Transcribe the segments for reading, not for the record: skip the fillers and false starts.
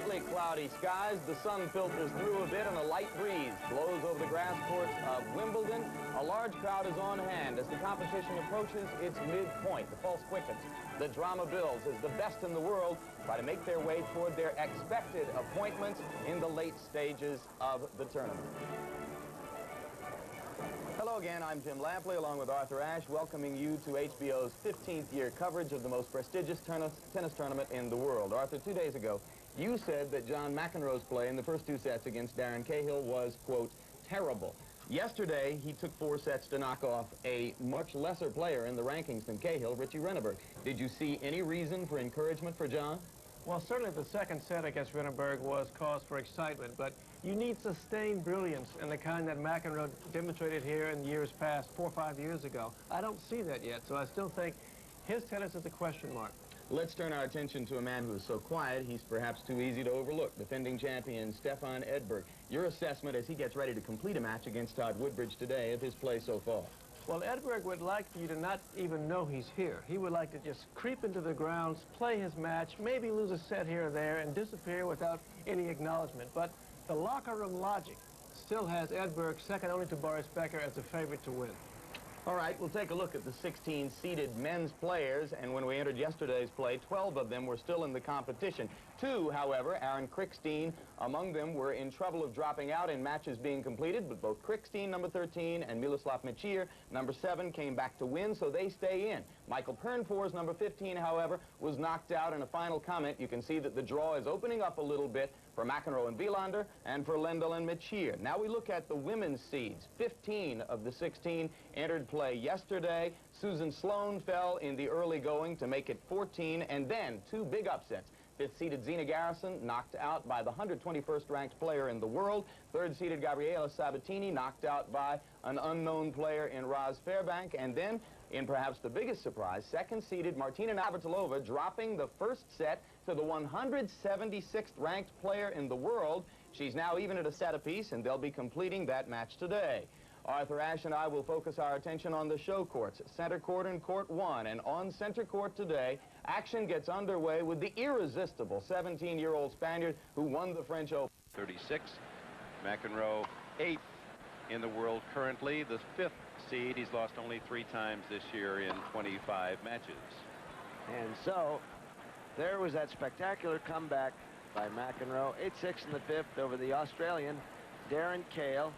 Partly cloudy skies, the sun filters through a bit and a light breeze blows over the grass courts of Wimbledon. A large crowd is on hand as the competition approaches its midpoint. The pulse quickens. The drama builds as the best in the world try to make their way toward their expected appointments in the late stages of the tournament. Hello again, I'm Jim Lampley along with Arthur Ashe, welcoming you to HBO's 15th year coverage of the most prestigious tennis tournament in the world. Arthur, 2 days ago, you said that John McEnroe's play in the first two sets against Darren Cahill was, quote, terrible. Yesterday, he took 4 sets to knock off a much lesser player in the rankings than Cahill, Richie Renneberg. Did you see any reason for encouragement for John? Well, certainly the second set against Renneberg was cause for excitement, but you need sustained brilliance and the kind that McEnroe demonstrated here in years past, 4 or 5 years ago. I don't see that yet, so I still think his tennis is a question mark. Let's turn our attention to a man who is so quiet, he's perhaps too easy to overlook, defending champion Stefan Edberg. Your assessment as he gets ready to complete a match against Todd Woodbridge today of his play so far? Well, Edberg would like you to not even know he's here. He would like to just creep into the grounds, play his match, maybe lose a set here or there, and disappear without any acknowledgement. But the locker room logic still has Edberg second only to Boris Becker as a favorite to win. All right, we'll take a look at the 16 seeded men's players, and when we entered yesterday's play, 12 of them were still in the competition. 2, however, Aaron Krickstein, among them were in trouble of dropping out in matches being completed, but both Krickstein, number 13, and Miloslav Mechir, number 7, came back to win, so they stay in. Michael Pernfors, number 15, however, was knocked out. In a final comment, you can see that the draw is opening up a little bit for McEnroe and Wielander and for Lendl and Mechir. Now we look at the women's seeds. 15 of the 16 entered play yesterday. Susan Sloan fell in the early going to make it 14, and then 2 big upsets. 5th-seeded Zina Garrison knocked out by the 121st ranked player in the world. 3rd-seeded Gabriela Sabatini knocked out by an unknown player in Roz Fairbank. And then, in perhaps the biggest surprise, 2nd-seeded Martina Navratilova dropping the first set to the 176th ranked player in the world. She's now even at a set apiece, and they'll be completing that match today. Arthur Ashe and I will focus our attention on the show courts, center court and court 1. And on center court today, action gets underway with the irresistible 17-year-old Spaniard who won the French Open. 36. McEnroe 8th in the world currently, the 5th seed. He's lost only 3 times this year in 25 matches. And so there was that spectacular comeback by McEnroe, 8-6 in the 5th over the Australian Darren Cahill,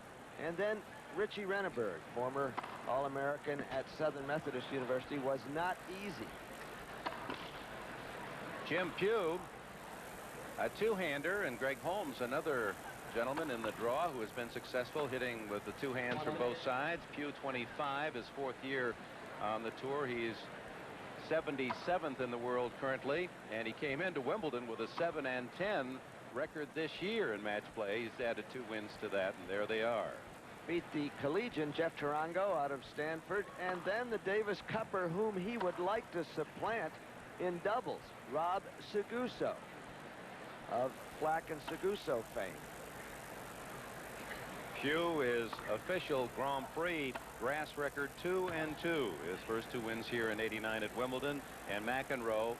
and then Richie Renneberg, former All-American at Southern Methodist University, was not easy. Jim Pugh, a 2-hander, and Greg Holmes, another gentleman in the draw who has been successful hitting with the 2 hands from both sides. Pugh, 25, his 4th year on the tour. He's 77th in the world currently, and he came into Wimbledon with a 7-10 record this year in match play. He's added 2 wins to that, and there they are. Beat the collegian Jeff Tarango out of Stanford, and then the Davis Cupper, whom he would like to supplant in doubles, Rob Seguso of Flack and Seguso fame. Pugh is official Grand Prix grass record 2-2. His first 2 wins here in '89 at Wimbledon, and McEnroe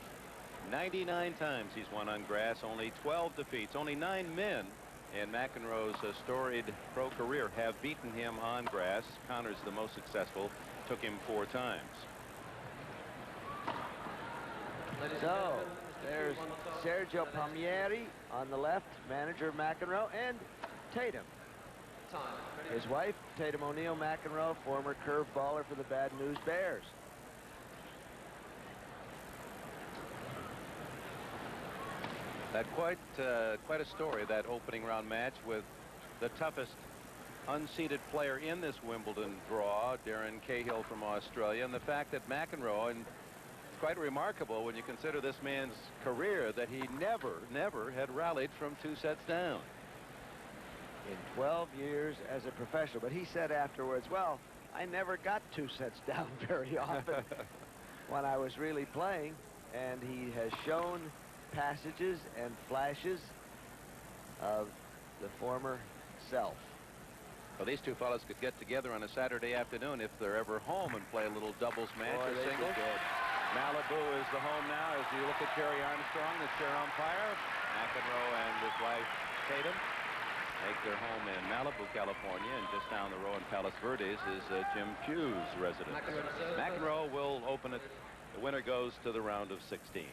99 times he's won on grass, only 12 defeats. Only 9 men in McEnroe's storied pro career have beaten him on grass. Connor's the most successful, took him 4 times. So there's Sergio Palmieri on the left, manager of McEnroe, and Tatum. His wife, Tatum O'Neal McEnroe, former curveballer for the Bad News Bears. That quite a story, that opening round match with the toughest unseeded player in this Wimbledon draw, Darren Cahill from Australia, and the fact that McEnroe, and it's quite remarkable when you consider this man's career, that he never had rallied from 2 sets down. In 12 years as a professional. But he said afterwards, well, I never got 2 sets down very often when I was really playing. And he has shown passages and flashes of the former self. Well, these 2 fellas could get together on a Saturday afternoon if they're ever home and play a little doubles match or singles. Malibu is the home now as you look at Jerry Armstrong, the chair umpire. McEnroe and his wife Tatum make their home in Malibu, California, and just down the road in Palos Verdes is Jim Pugh's residence. McEnroe will open it. The winner goes to the round of 16.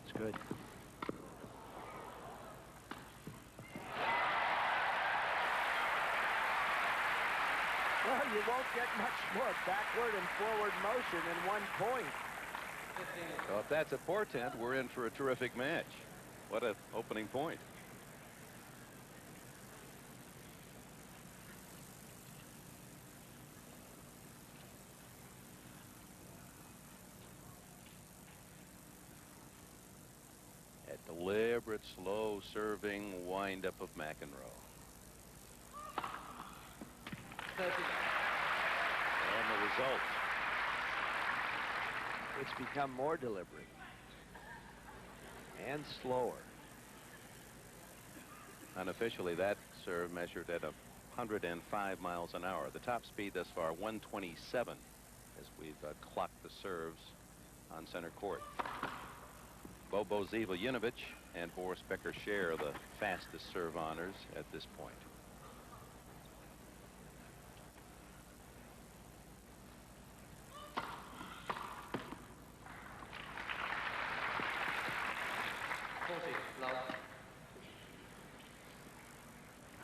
It's good. Well, you won't get much more backward and forward motion in 1 point. So if that's a portent, we're in for a terrific match. What an opening point. A deliberate, slow serving windup of McEnroe. And the result. It's become more deliberate and slower. Unofficially, that serve measured at 105 miles an hour. The top speed thus far, 127, as we've clocked the serves on center court. Bobo Ziva-Yunovic and Boris Becker share the fastest serve honors at this point.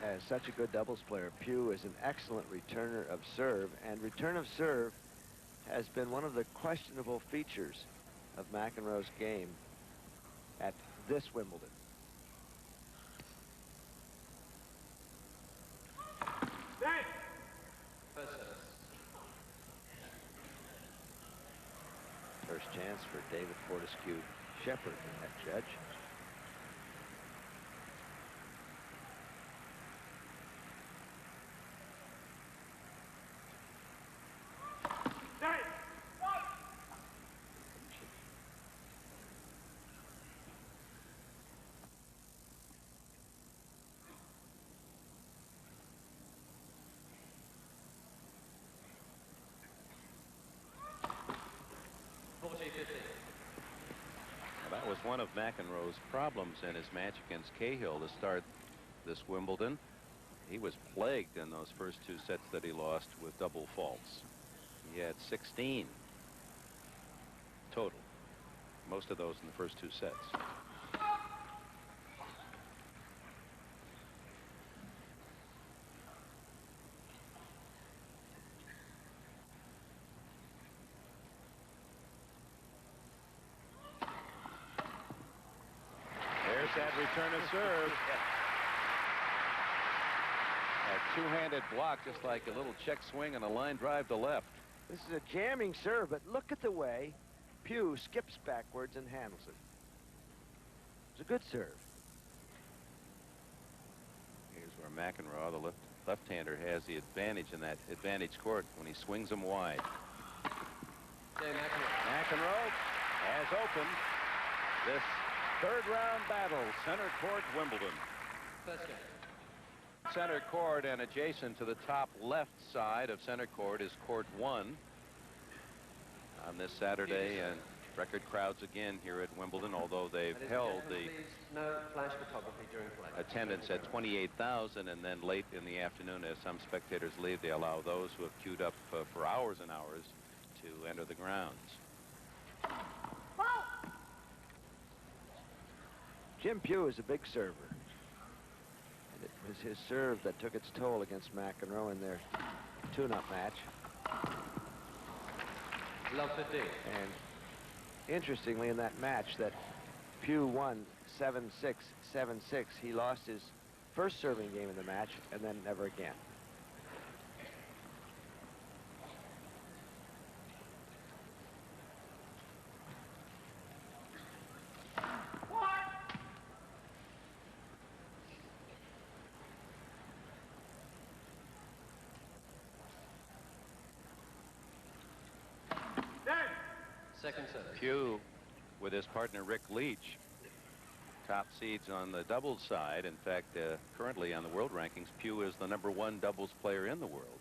As such a good doubles player, Pugh is an excellent returner of serve, and return of serve has been one of the questionable features of McEnroe's game at this Wimbledon. First chance for David Fortescue Shepherd, that judge. That was one of McEnroe's problems in his match against Cahill to start this Wimbledon. He was plagued in those first 2 sets that he lost with double faults. He had 16 total, most of those in the first 2 sets. There's that return of serve. A two-handed block, just like a little check swing and a line drive to left. This is a jamming serve, but look at the way Pugh skips backwards and handles it. It's a good serve. Here's where McEnroe, the left-hander, has the advantage in that advantage court when he swings them wide. McEnroe has opened this third-round battle, center court, Wimbledon. Center court and adjacent to the top left side of center court is court 1 on this Saturday, and record crowds again here at Wimbledon, although they've held the attendance at 28,000, and then late in the afternoon, as some spectators leave, they allow those who have queued up for hours and hours to enter the grounds. Jim Pugh is a big server. And it was his serve that took its toll against McEnroe in their tune-up match. And interestingly, in that match that Pugh won 7-6, 7-6, he lost his first serving game in the match and then never again. Pugh, with his partner Rick Leach, top seeds on the doubles side. In fact, currently on the world rankings, Pugh is the #1 doubles player in the world.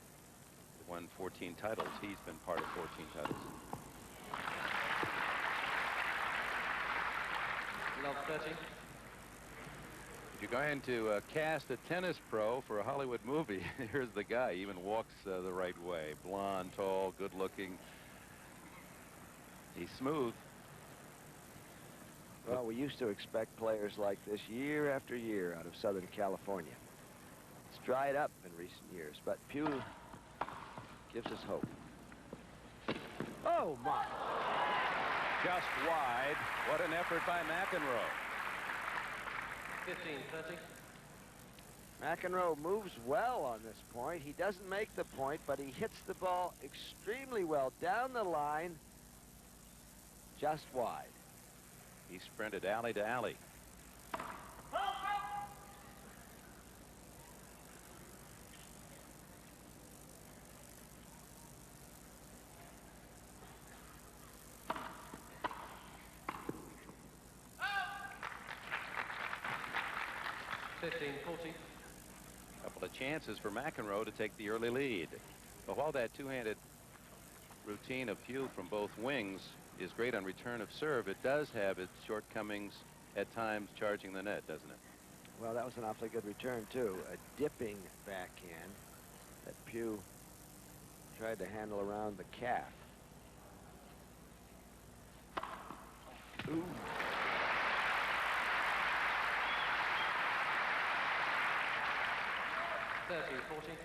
He won 14 titles. He's been part of 14 titles. Love 30. If you're going to cast a tennis pro for a Hollywood movie, here's the guy. He even walks the right way. Blonde, tall, good looking. He's smooth. Well, we used to expect players like this year after year out of Southern California. It's dried up in recent years, but Pugh gives us hope. Oh, my. Just wide. What an effort by McEnroe. 15-30. McEnroe moves well on this point. He doesn't make the point, but he hits the ball extremely well down the line, just wide. He sprinted alley to alley. Couple of chances for McEnroe to take the early lead. But while that two-handed routine of Pugh from both wings is great on return of serve, it does have its shortcomings at times charging the net, doesn't it? Well, that was an awfully good return, too. A dipping backhand that Pugh tried to handle around the calf. Ooh. $13-14.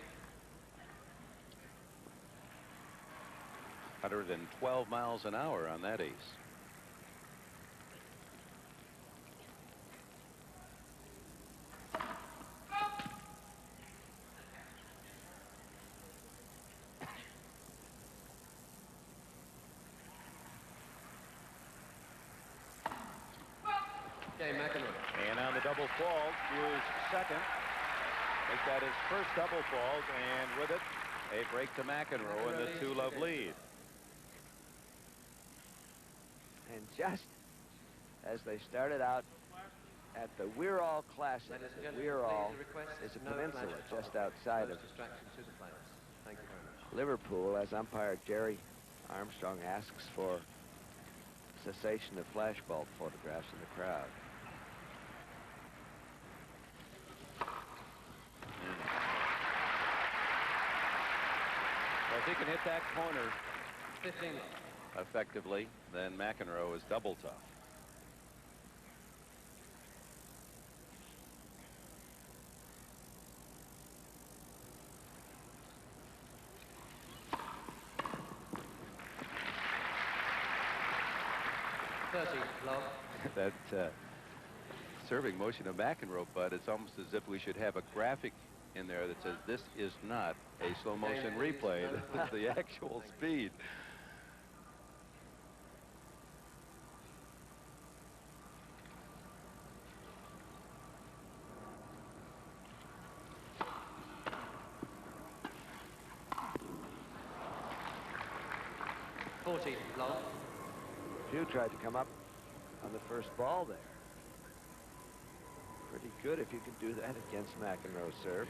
112 miles an hour on that ace. Okay, McEnroe. And on the double fault, Pugh's second. Make that his first double fault, and with it, a break to McEnroe in the 2-love lead. And just as they started out at the Wirral Classic, Wirral is a peninsula just outside of Liverpool, as umpire Jerry Armstrong asks for cessation of flashbulb photographs in the crowd. Well, if he can hit that corner 15. effectively, then McEnroe is double tough. Love. That serving motion of McEnroe, but it's almost as if we should have a graphic in there that says this is not a slow motion replay. This is the actual speed. Love. Pugh tried to come up on the first ball there. Pretty good if you can do that against McEnroe's serve.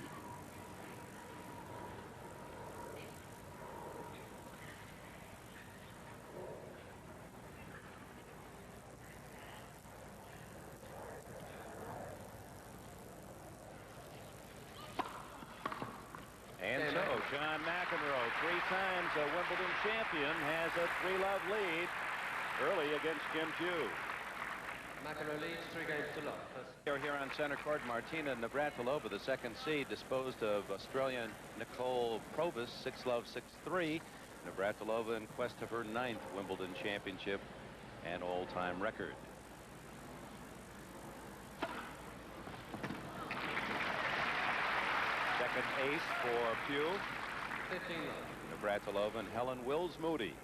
And so John McEnroe, 3 times a Wimbledon champion, has a 3-love lead early against Jim Pugh. McEnroe leads 3 games to love. Here on center court, Martina Navratilova, the 2nd seed, disposed of Australian Nicole Provis, 6-love, 6-3. Navratilova in quest of her 9th Wimbledon championship and all-time record. Second ace for Pugh. 15 love. Navratilova and Helen Wills Moody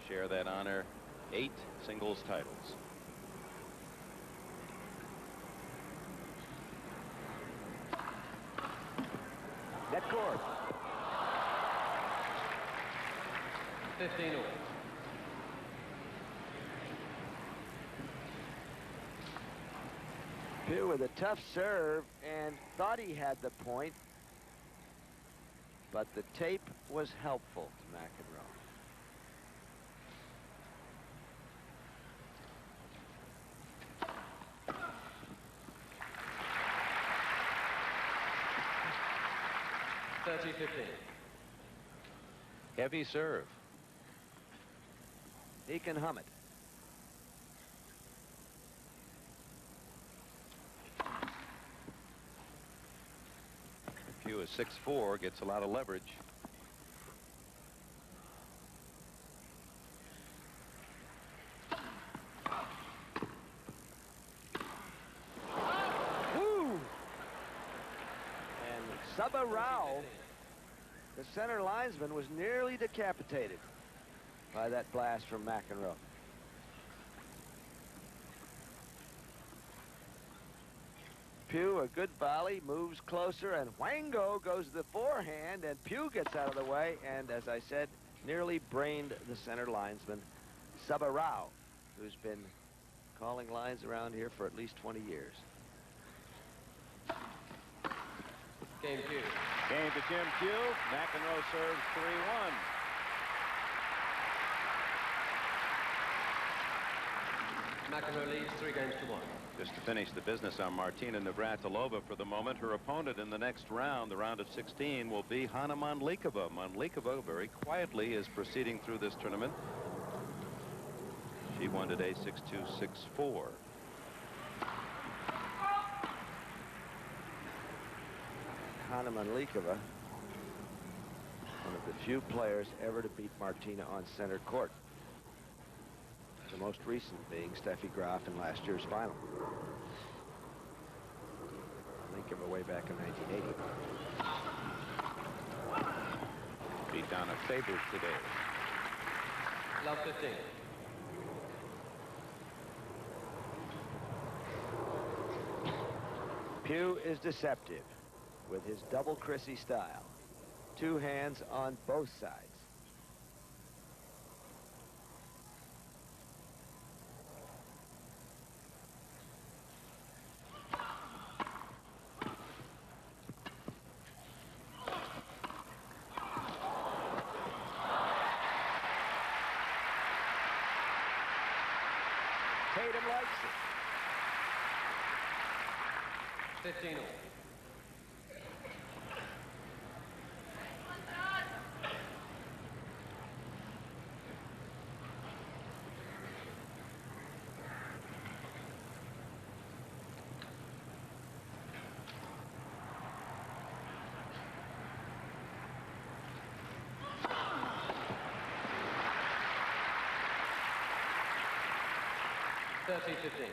share that honor, 8 singles titles. Net court. 15 all. Pugh with a tough serve and thought he had the point, but the tape was helpful to McEnroe. Heavy serve. He can hum it. Pugh is 6'4", gets a lot of leverage. Woo! And Sabah Rao, the center linesman, was nearly decapitated by that blast from McEnroe. Pugh, a good volley, moves closer, and Wango goes to the forehand, and Pugh gets out of the way, and as I said, nearly brained the center linesman, Sabah Rao, who's been calling lines around here for at least 20 years. Game Pugh. Game to Jim Pugh. McEnroe serves 3-1. McEnroe leads 3-1. Just to finish the business on Martina Navratilova for the moment, her opponent in the next round, the round of 16, will be Hana Mandlikova. Mandlikova very quietly is proceeding through this tournament. She won today 6-2, 6-4. Hana Mandlikova, one of the few players ever to beat Martina on center court. The most recent being Steffi Graf in last year's final. Mandlikova way back in 1980. Beat Donna Faber today. Love 15. Pugh is deceptive with his double Chrissy style. Two hands on both sides. Tatum likes it. 15 all. $30-15.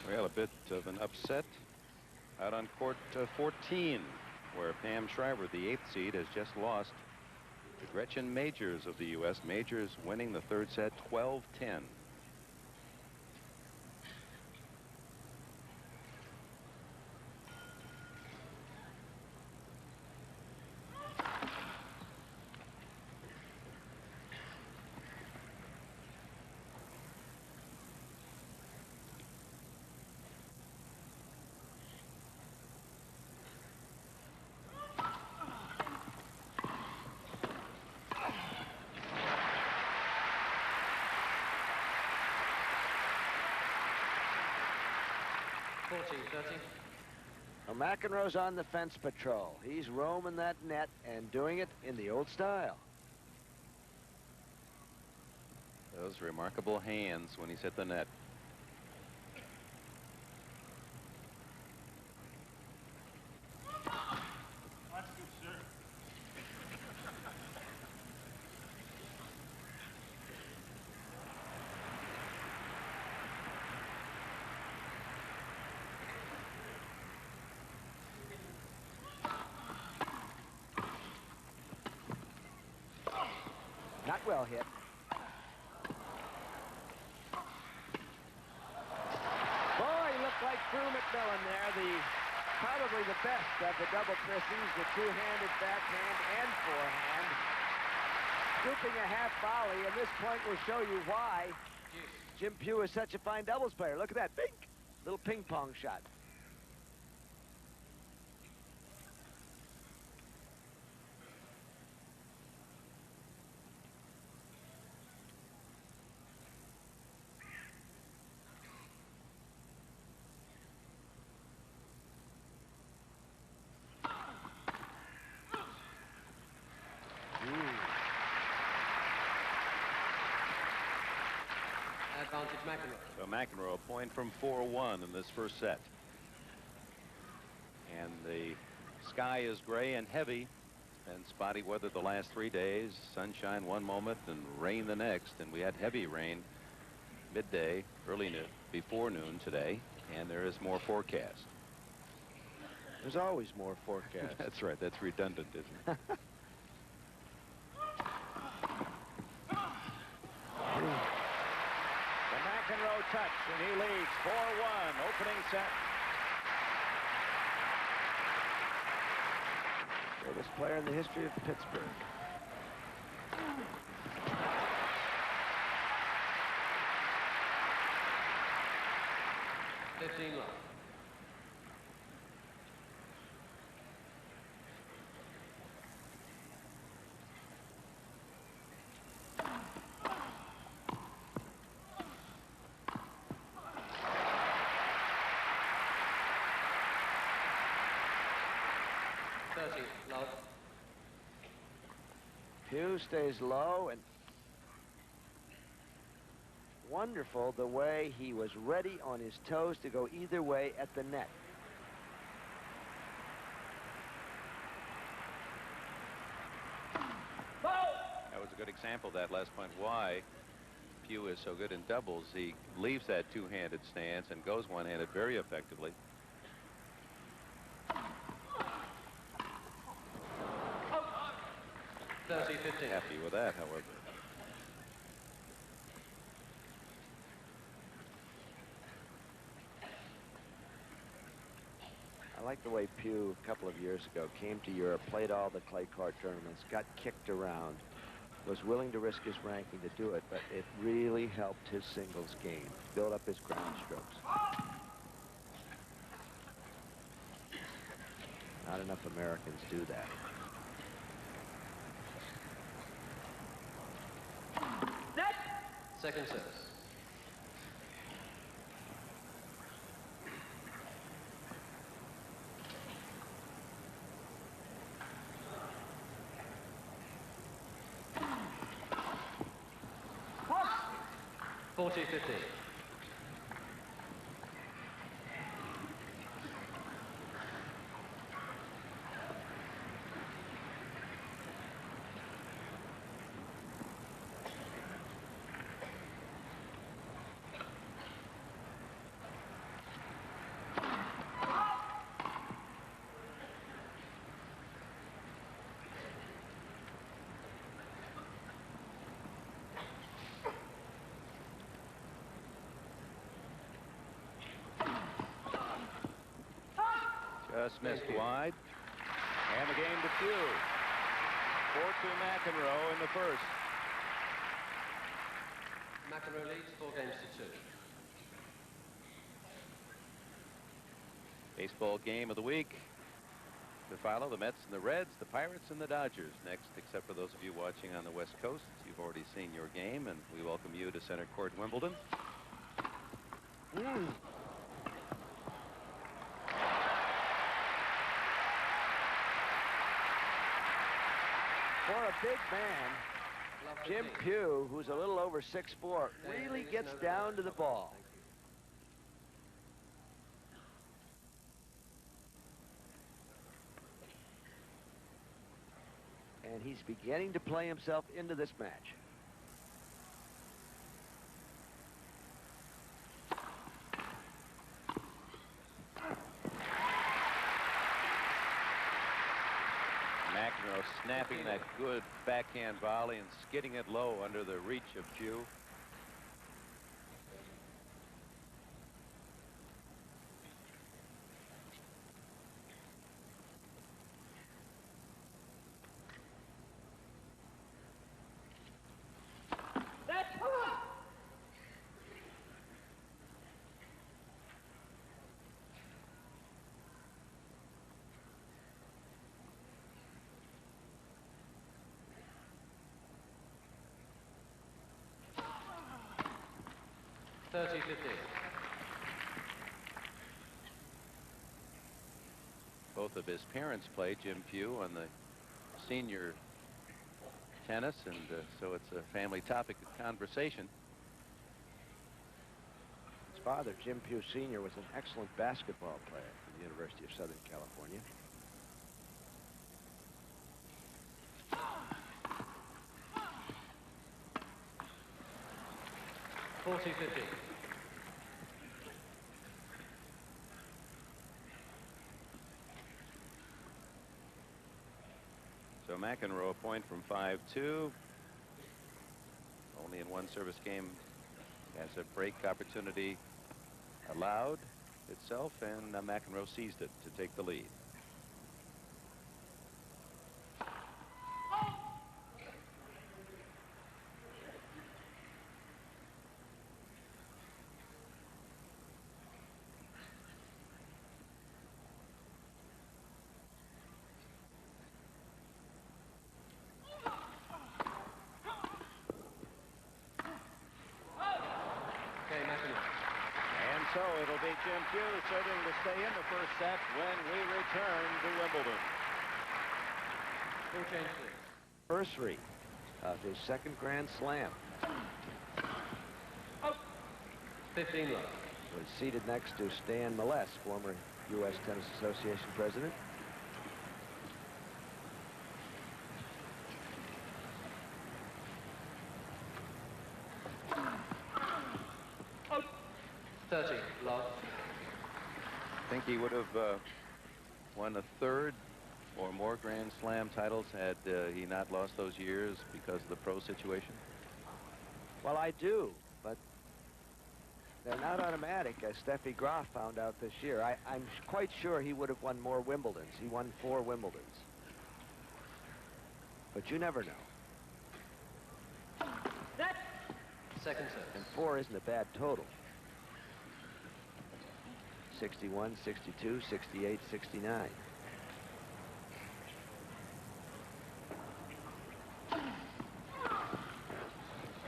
Well, a bit of an upset out on court 14, where Pam Shriver, the 8th seed, has just lost to Gretchen Majors of the U.S. Majors winning the third set 12-10. Well, McEnroe's on the fence patrol. He's roaming that net and doing it in the old style. Those remarkable hands when he's hit the net. Not well hit. Boy, he looked like Drew McMillan there. Probably the best of the double Christies, the two-handed backhand and forehand. Scooping a half volley, and this point will show you why Jim Pugh is such a fine doubles player. Look at that, bink, little ping pong shot. Advantage McEnroe. So McEnroe, a point from 4-1 in this first set. And the sky is gray and heavy. And spotty weather the last 3 days. Sunshine one moment and rain the next. And we had heavy rain midday, early noon, before noon today. And there is more forecast. There's always more forecast. That's right. That's redundant, isn't it? McEnroe touch, and he leads 4-1, opening set. Greatest player in the history of Pittsburgh. $15 love. Love. Pugh stays low, and wonderful the way he was ready on his toes to go either way at the net. That was a good example of that last point. Why Pugh is so good in doubles. He leaves that two-handed stance and goes one-handed very effectively. Happy with that, however. I like the way Pugh, a couple of years ago, came to Europe, played all the clay court tournaments, got kicked around, was willing to risk his ranking to do it, but it really helped his singles game, build up his ground strokes. Not enough Americans do that. Second service. What? 40-15. Just missed wide. And the game to Pugh. 4-2 McEnroe in the first. McEnroe leads 4-2. Baseball game of the week. To follow, the Mets and the Reds, the Pirates and the Dodgers. Next, except for those of you watching on the West Coast, you've already seen your game, and we welcome you to Center Court, Wimbledon. For a big man, Jim Pugh, who's a little over 6'4", really gets down to the ball. And he's beginning to play himself into this match. McEnroe snapping that good backhand volley and skidding it low under the reach of Pugh. Both of his parents played, Jim Pugh, on the senior tennis, and so it's a family topic of conversation. His father, Jim Pugh Sr., was an excellent basketball player from the University of Southern California. So McEnroe a point from 5-2. Only in one service game has a break opportunity allowed itself, and McEnroe seized it to take the lead. So it'll be Jim Pugh serving to stay in the first set when we return to Wimbledon. Anniversary of his second Grand Slam. 15 love. Was seated next to Stan Milles, former U.S. Tennis Association president. I think he would have won a third or more Grand Slam titles had he not lost those years because of the pro situation. Well, I do, but they're not automatic, as Steffi Graf found out this year. I'm quite sure he would have won more Wimbledons. He won 4 Wimbledons. But you never know. Second set. And 4 isn't a bad total. 61, 62, 68, 69.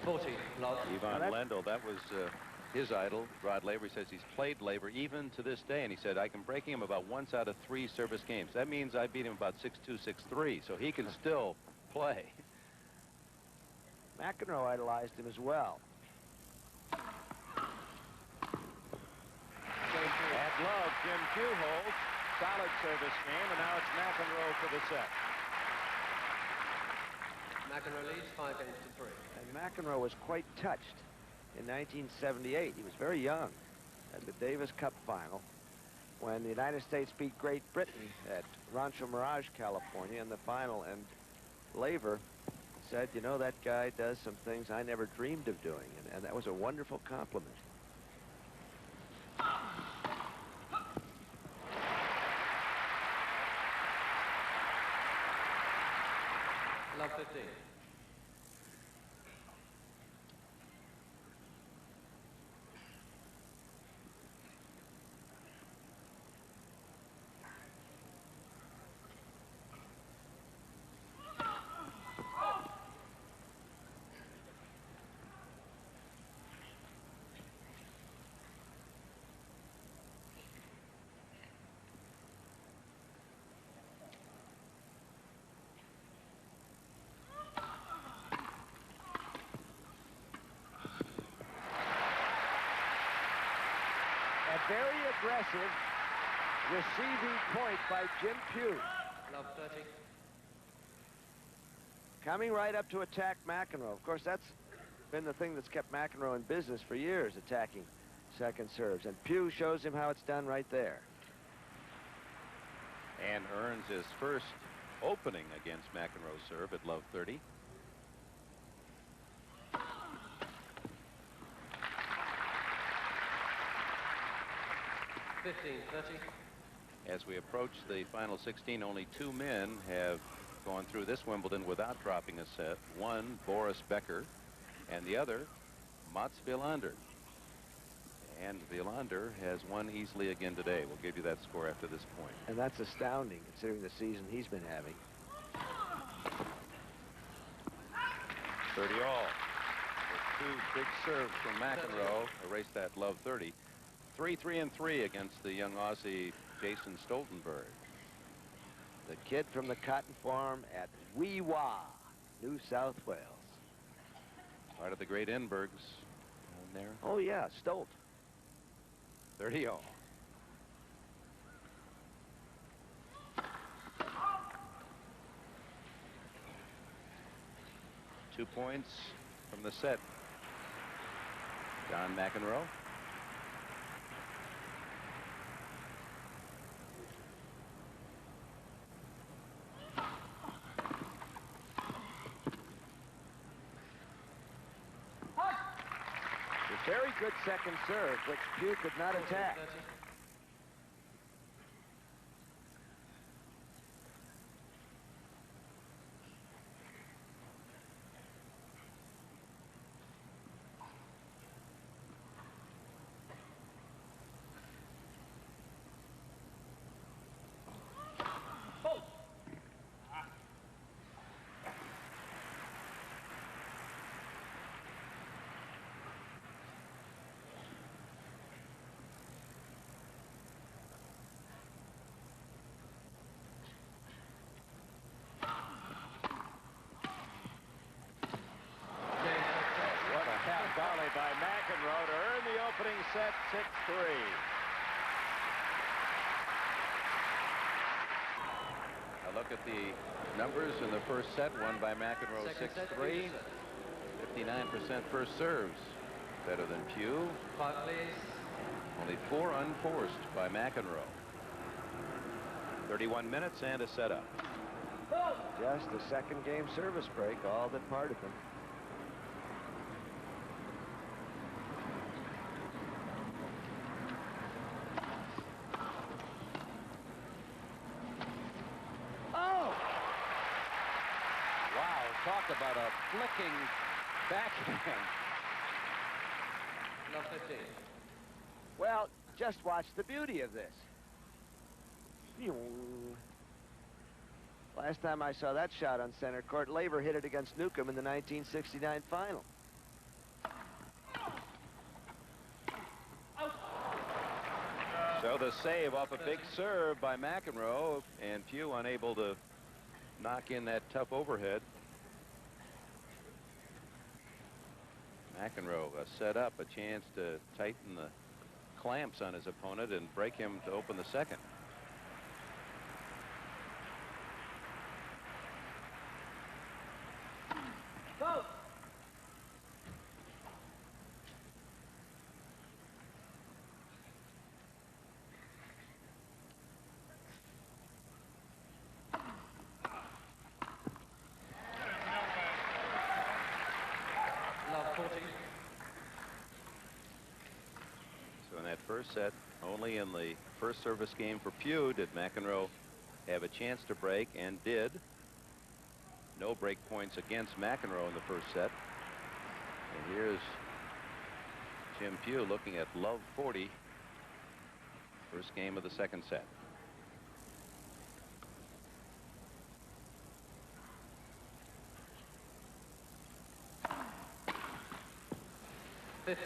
Ivan Lendl, that was his idol. Rod Laver says he's played Laver even to this day, and he said, I can break him about once out of 3 service games. That means I beat him about 6-2, 6-3, so he can still play. McEnroe idolized him as well. At love, Jim Pugh holds. Solid service game, and now it's McEnroe for the set. McEnroe leads 5-3. And McEnroe was quite touched in 1978. He was very young at the Davis Cup final when the United States beat Great Britain at Rancho Mirage, California in the final. And Laver said, you know, that guy does some things I never dreamed of doing. And that was a wonderful compliment. Love 15. Very aggressive receiving point by Jim Pugh. Love 30. Coming right up to attack McEnroe. Of course, that's been the thing that's kept McEnroe in business for years, attacking second serves. And Pugh shows him how it's done right there. And earns his first opening against McEnroe's serve at love 30. As we approach the final 16, only 2 men have gone through this Wimbledon without dropping a set. One, Boris Becker, and the other, Mats Wilander. And Wilander has won easily again today. We'll give you that score after this point. And that's astounding considering the season he's been having. 30 all. With 2 big serves from McEnroe. Erase that love 30. 3-3-3 against the young Aussie Jason Stoltenberg. The kid from the cotton farm at Wee Waa, New South Wales. Part of the great Enbergs down there. Oh yeah, Stolt. 30 all. Two points from the set. John McEnroe. A very good second serve, which Pugh could not attack. Volley by McEnroe to earn the opening set 6-3. A look at the numbers in the first set, won by McEnroe 6-3. 59% first serves, better than Pugh. Only 4 unforced by McEnroe. 31 minutes and a setup. Just a second game service break, all that parted them. Talk about a flicking backhand. Love 15. Well, just watch the beauty of this. Last time I saw that shot on center court, Laver hit it against Newcomb in the 1969 final. So the save off a big serve by McEnroe, and Pugh unable to knock in that tough overhead. McEnroe set up a chance to tighten the clamps on his opponent and break him to open the second. Go! Love 40. So in that first set, only in the first service game for Pugh did McEnroe have a chance to break, and did. No break points against McEnroe in the first set. And here's Jim Pugh looking at love 40. First game of the second set. $15-40.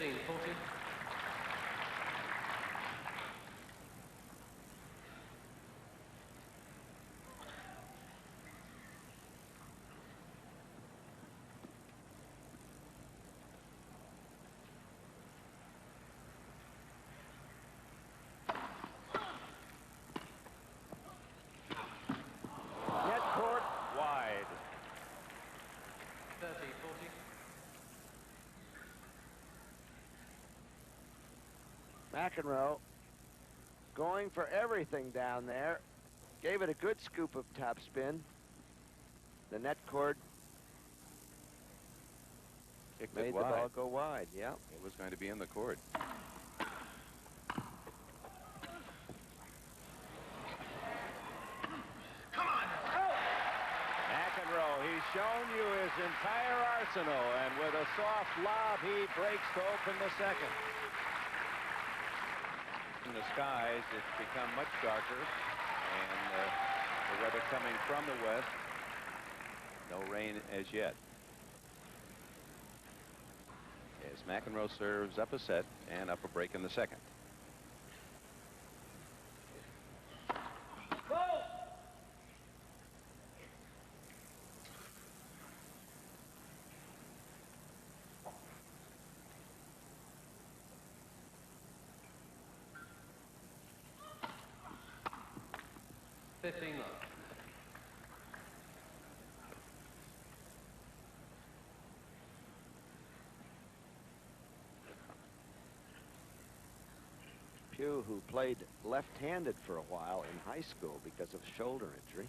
Net court wide. 30-40. McEnroe going for everything down there. Gave it a good scoop of topspin. The net cord Kicked made it the wide. ball go wide. Yeah. It was going to be in the court. McEnroe, he's shown you his entire arsenal, and with a soft lob, he breaks to open the second. In the skies, it's become much darker, and the weather coming from the west. No rain as yet. As McEnroe serves up a set and up a break in the second. Vote. Fifteen love. Pugh, who played left-handed for a while in high school because of shoulder injury.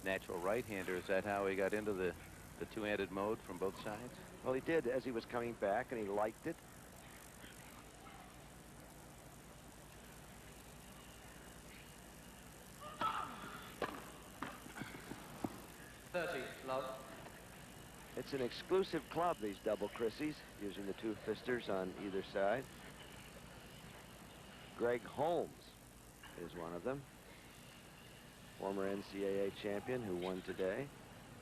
Natural right-hander. Is that how he got into the two-handed mode from both sides? Well, he did as he was coming back, and he liked it. Love. It's an exclusive club, these double Chrissies, using the two fisters on either side. Greg Holmes is one of them. Former NCAA champion who won today.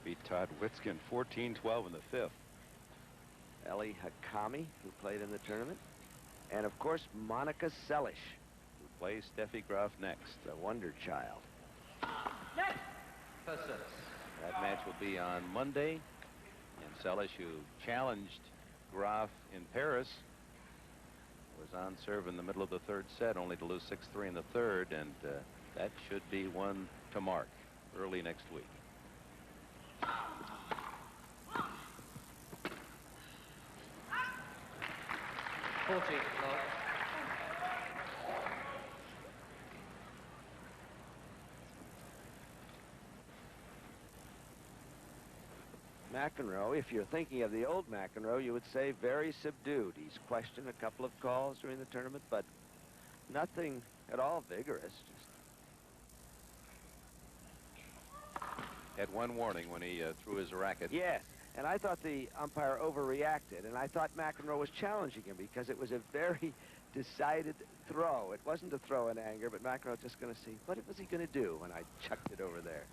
Beat Todd Witzkin 14-12 in the fifth. Ellie Hakami, who played in the tournament. And, of course, Monica Seles, Who plays Steffi Graf next. the wonder child. Next. First service. That match will be on Monday. And Seles, who challenged Graf in Paris, was on serve in the middle of the third set, only to lose 6-3 in the third, and that should be one to mark early next week. Love. McEnroe, if you're thinking of the old McEnroe, you would say very subdued. He's questioned a couple of calls during the tournament, but nothing at all vigorous. Just Had one warning when he threw his racket. yes, and I thought the umpire overreacted, and I thought McEnroe was challenging him because it was a very decided throw. It wasn't a throw in anger, but McEnroe just going to see what was he going to do when I chucked it over there.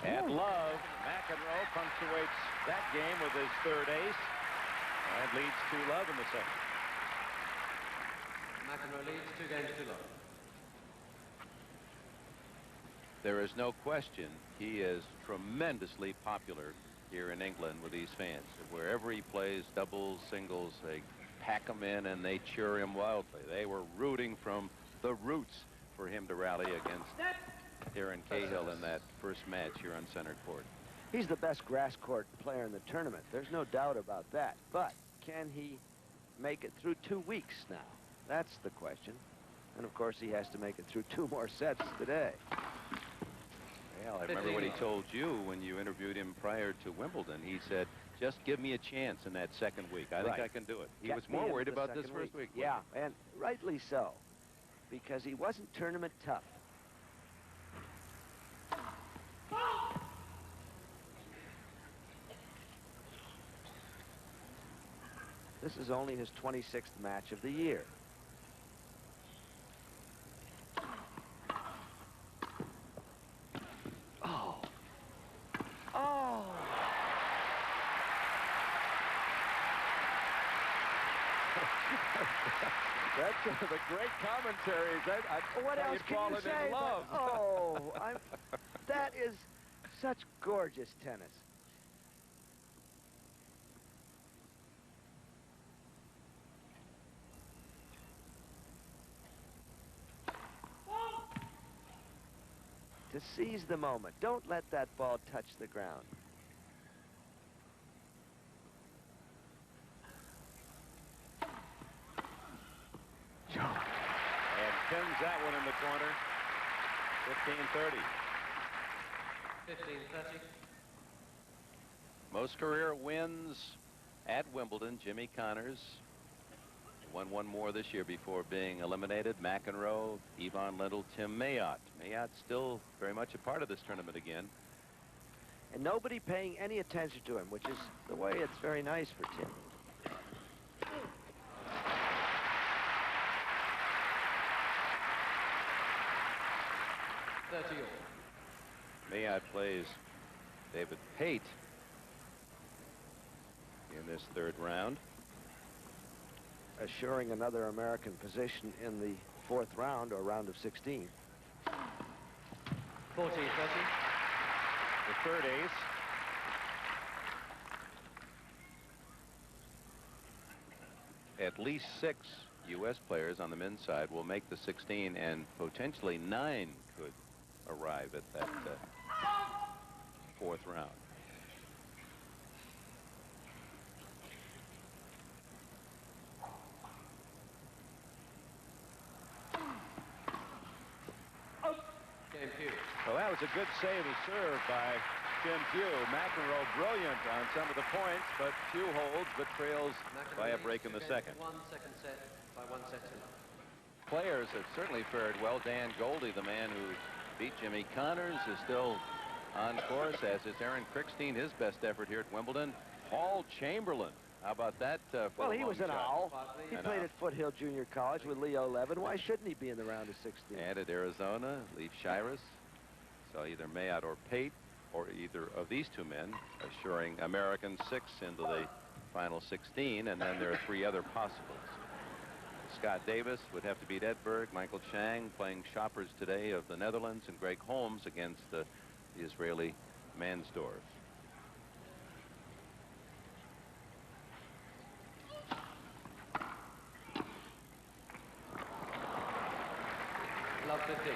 And Love, McEnroe punctuates that game with his third ace and leads 2-love in the second. McEnroe leads 2-0. There is no question he is tremendously popular here in England with these fans. Wherever he plays, doubles, singles, they pack him in and they cheer him wildly. They were rooting from the roots for him to rally against Darren Cahill in that first match here on center court. He's the best grass court player in the tournament. There's no doubt about that. But can he make it through 2 weeks now? That's the question. And, of course, he has to make it through 2 more sets today. Well, I remember what he told you when you interviewed him prior to Wimbledon. He said, just give me a chance in that second week. I think I can do it. He was more worried about this first week. Yeah, and rightly so, because he wasn't tournament tough. This is only his 26th match of the year. Oh. Oh. That's the great commentary. What else can you say? That is such gorgeous tennis. To seize the moment. Don't let that ball touch the ground. pins that one in the corner. 15-30. 15-30. Most career wins at Wimbledon. Jimmy Connors won one more this year before being eliminated. McEnroe, Yvonne Lendl, Tim Mayotte. Mayotte's still very much a part of this tournament again. And nobody paying any attention to him, which is the way it's very nice for Tim. Mayotte plays David Pate in this third round. Assuring another American position in the fourth round, or round of 16. 14-30. The third ace. At least 6 U.S. players on the men's side will make the 16, and potentially 9 could arrive at that fourth round. Game Pugh. Well, that was a good save of serve by Tim Pugh. McEnroe brilliant on some of the points, but Pugh holds but trails by a break in the second. 1 second set by 1 set to none. Players have certainly fared well. Dan Goldie, the man who beat Jimmy Connors, is still on course, as is Aaron Crickstein, his best effort here at Wimbledon. Paul Chamberlain, how about that? Well, he was an owl. He An played owl. at Foothill Junior College with Leo Levin. Why shouldn't he be in the round of 16? And at Arizona, Leif Shiras saw either Mayotte or Pate, or either of these two men, assuring American 6 into the final 16, and then there are 3 other possibles. Scott Davis would have to beat Edberg. Michael Chang playing Shoppers today of the Netherlands, and Greg Holmes against the Israeli Mansdorf. Love 15.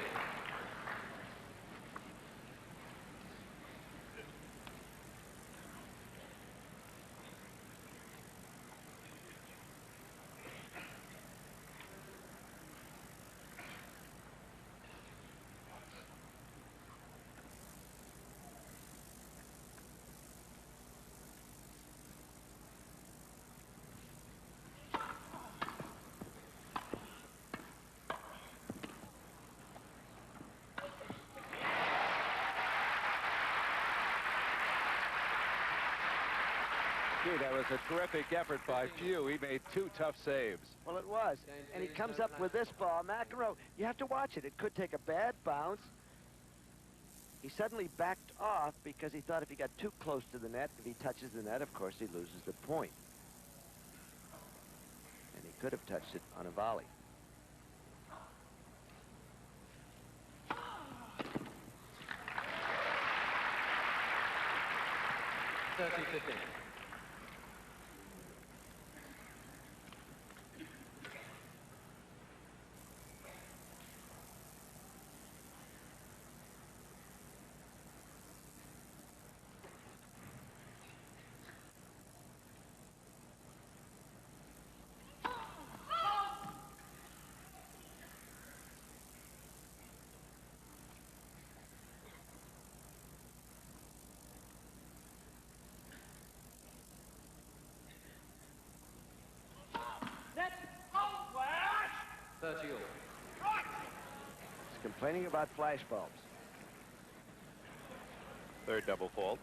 Gee, that was a terrific effort by Pugh. He made 2 tough saves. Well, it was. And he comes up with this ball. McEnroe, you have to watch it. It could take a bad bounce. He suddenly backed off because he thought if he got too close to the net, if he touches the net, of course, he loses the point. And he could have touched it on a volley. $30-15. He's complaining about flash bulbs. Third double fault.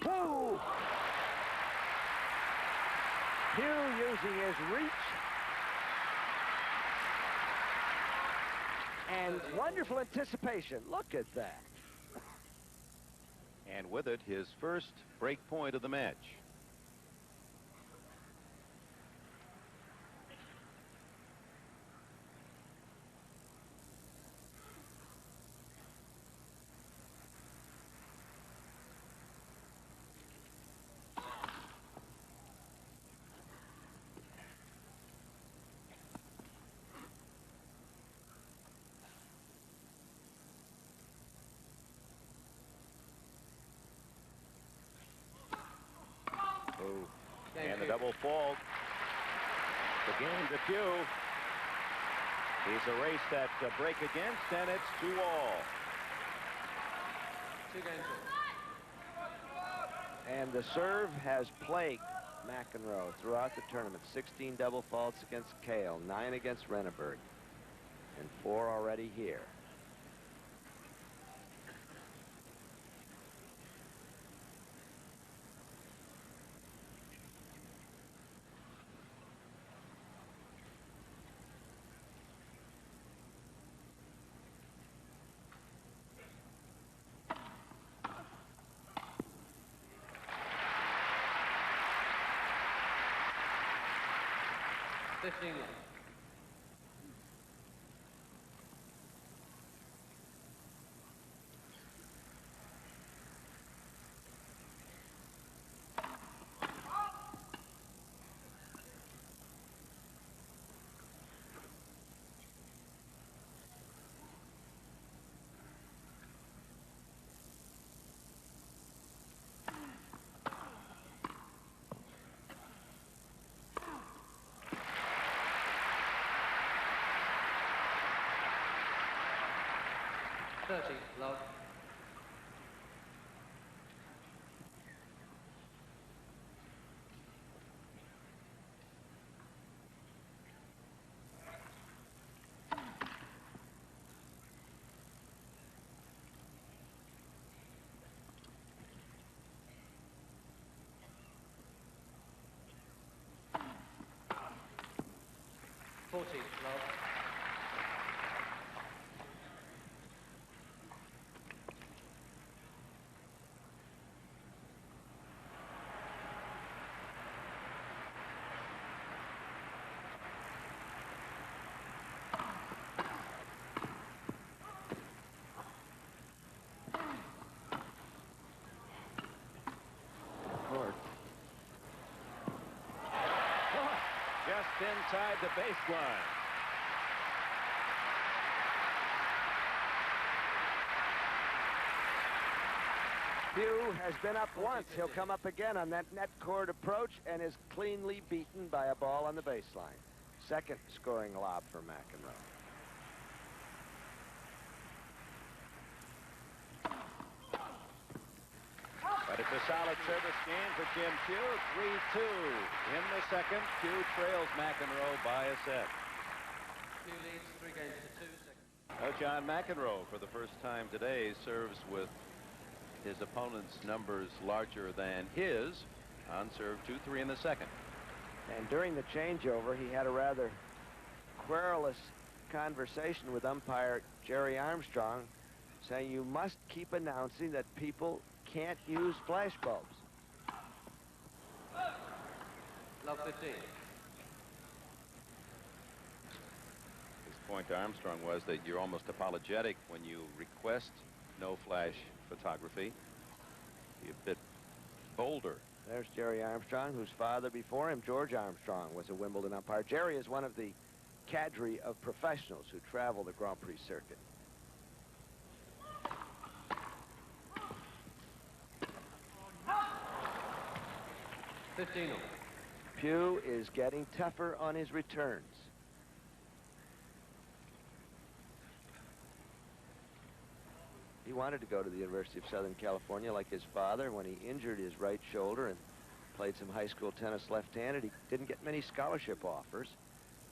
Whoa! Pugh using his reach. And wonderful anticipation. Look at that. And with it, his first break point of the match. Game And the Pugh. double fault. The game to Pugh. He's erased that break against, and it's 2-all. 2 games all. And the serve has plagued McEnroe throughout the tournament. 16 double faults against Kale, 9 against Renneberg, and 4 already here. Fifteen love. Love. Love. Just inside the baseline. Pugh has been up once. He'll come up again on that net court approach and is cleanly beaten by a ball on the baseline. Second scoring lob for McEnroe. But it's a solid service game for Jim Pugh. 3-2 in the second. Pugh trails McEnroe by a set. Pugh leads 3 games to 2. Second. Now John McEnroe, for the first time today, serves with his opponent's numbers larger than his on serve 2-3 in the second. And during the changeover, he had a rather querulous conversation with umpire Jerry Armstrong, saying you must keep announcing that people can't use flash bulbs. Love 15. His point to Armstrong was that you're almost apologetic when you request no flash photography. Be a bit bolder. There's Jerry Armstrong, whose father before him, George Armstrong, was a Wimbledon umpire. Jerry is one of the cadre of professionals who travel the Grand Prix circuit. Pugh is getting tougher on his returns. He wanted to go to the University of Southern California like his father. When he injured his right shoulder and played some high school tennis left-handed, he didn't get many scholarship offers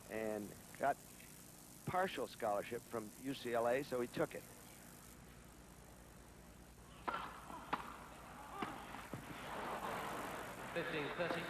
and got partial scholarship from UCLA, so he took it. $15.30.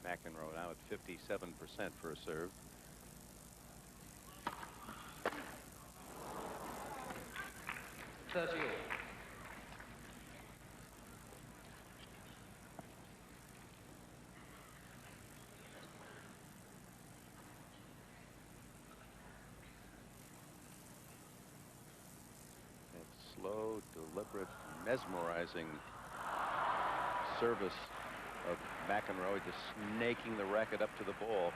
McEnroe now at 57% for a serve. desperate, mesmerizing service of McEnroe, just snaking the racket up to the ball.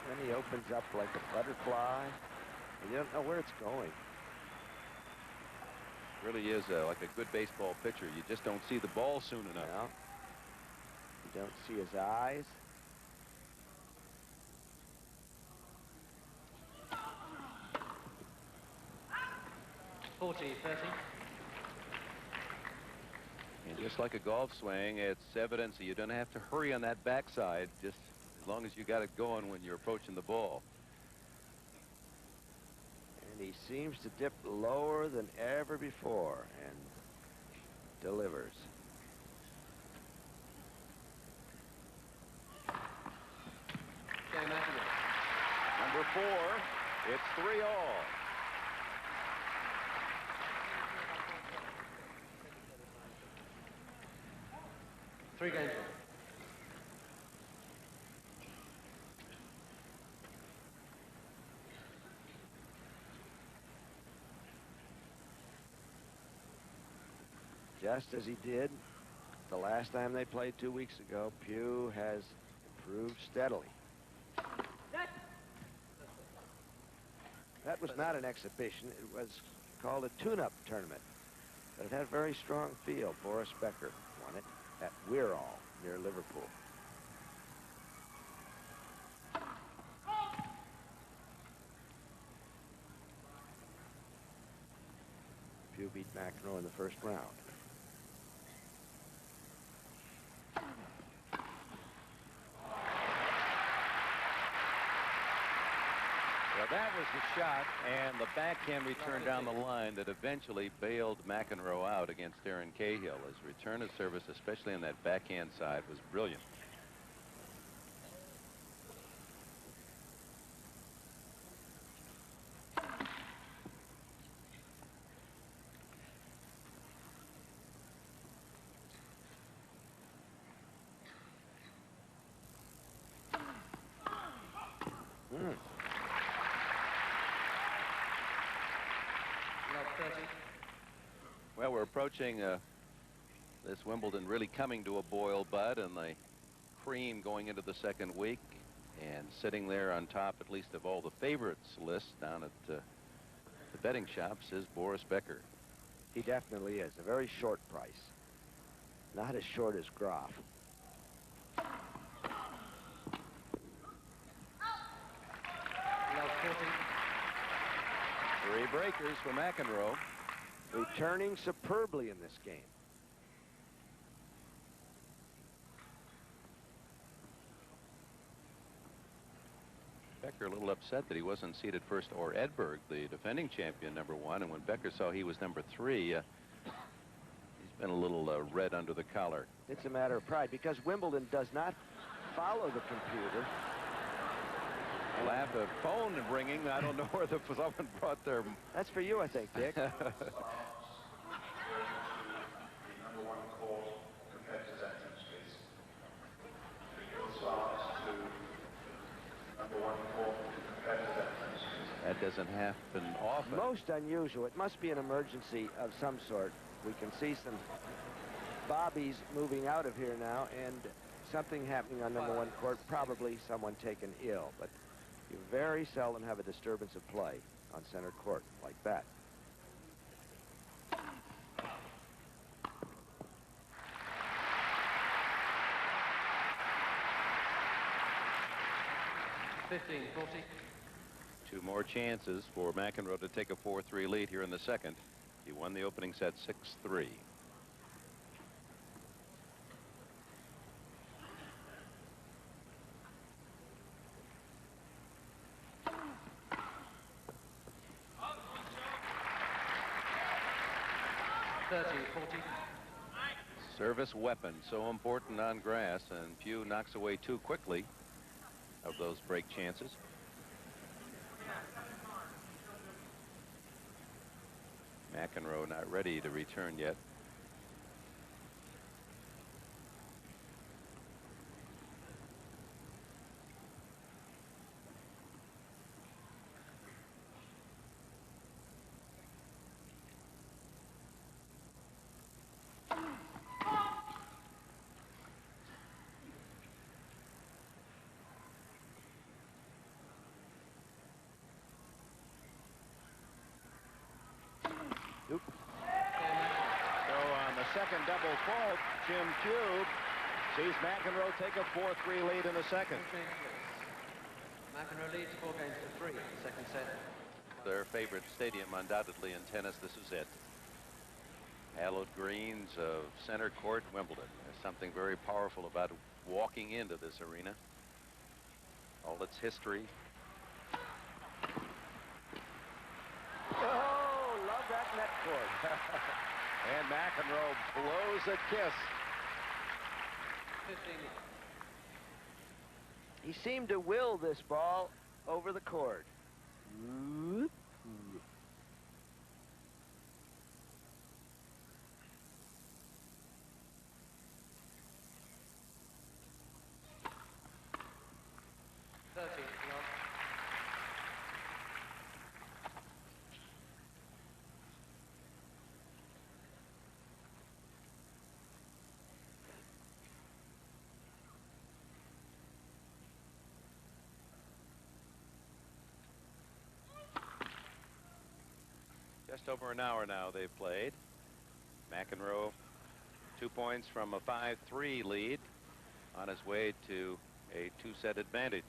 Then he opens up like a butterfly. You don't know where it's going. Really is like a good baseball pitcher. You just don't see the ball soon enough. No. You don't see his eyes. And just like a golf swing, it's evidence that you don't have to hurry on that backside, just as long as you got it going when you're approaching the ball. And he seems to dip lower than ever before and delivers. Number 4, it's 3-all. Three games. Just as he did the last time they played 2 weeks ago, Pugh has improved steadily. That was not an exhibition. It was called a tune-up tournament. But it had a very strong field. Boris Becker won it at Wirral near Liverpool. Pugh beat McEnroe in the first round. Well, that was the shot, and the backhand return down the line that eventually bailed McEnroe out against Aaron Cahill. His return of service, especially on that backhand side, was brilliant. Well, we're approaching this Wimbledon really coming to a boil, Bud, and the cream going into the second week, and sitting there on top, at least of all the favorites list down at the betting shops, is Boris Becker. He definitely is. A very short price. Not as short as Graf. Three breakers for McEnroe. Returning superbly in this game. Becker a little upset that he wasn't seated first, or Edberg, the defending champion, number 1. And when Becker saw he was number 3, he's been a little red under the collar. It's a matter of pride because Wimbledon does not follow the computer. I'll have the phone ringing. I don't know where someone brought their... That's for you, I think, Dick. That doesn't happen often. Most unusual. It must be an emergency of some sort. We can see some bobbies moving out of here now, and something happening on number 1 court, probably someone taken ill. But you very seldom have a disturbance of play on center court like that. Two more chances for McEnroe to take a 4-3 lead here in the second. He won the opening set 6-3. Service weapon, so important on grass, and Pugh knocks away too quickly of those break chances. McEnroe not ready to return yet. Nope. So on the second double fault, Jim Pugh sees McEnroe take a 4-3 lead in the second. McEnroe leads 4 games to 3 in the second set. Their favorite stadium, undoubtedly, in tennis. This is it. Hallowed greens of center court, Wimbledon. There's something very powerful about walking into this arena. All its history. Oh, love that net court. And McEnroe blows a kiss. 15. He seemed to will this ball over the court. Just over an hour now they've played. McEnroe 2 points from a 5-3 lead on his way to a 2-set advantage.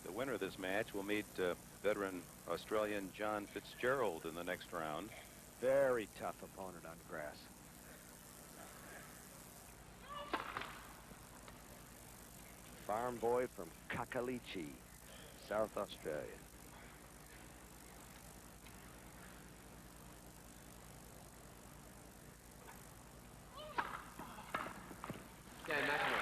The winner of this match will meet veteran Australian John Fitzgerald in the next round. Very tough opponent on grass. Farm boy from Kakalichi, South Australia. Yeah, McEnroe.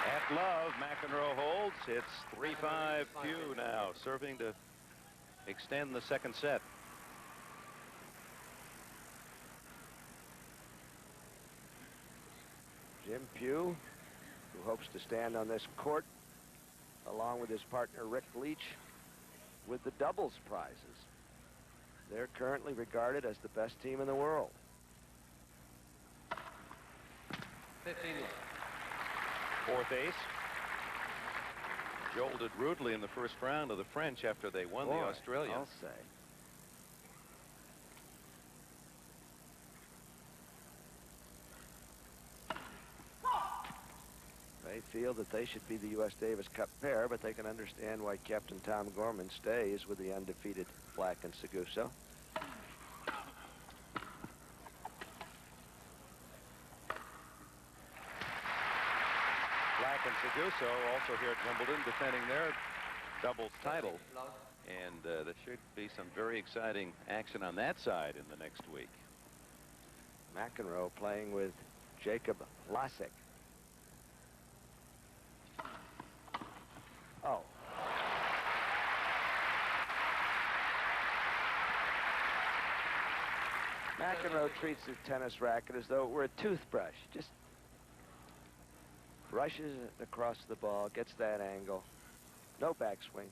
At love, McEnroe holds. It's 3-5 Pugh now, serving to extend the second set. Jim Pugh, who hopes to stand on this court along with his partner Rick Leach with the doubles prizes. They're currently regarded as the best team in the world. 15. Fourth ace. Jolted rudely in the first round of the French after they won the Australian. I'll say. They feel that they should be the U.S. Davis Cup pair, but they can understand why Captain Tom Gorman stays with the undefeated Black and Seguso. Black and Seguso also here at Wimbledon defending their doubles title. And there should be some very exciting action on that side in the next week. McEnroe playing with Jacob Lasik. Oh. McEnroe treats his tennis racket as though it were a toothbrush. Just brushes it across the ball, gets that angle. No backswing.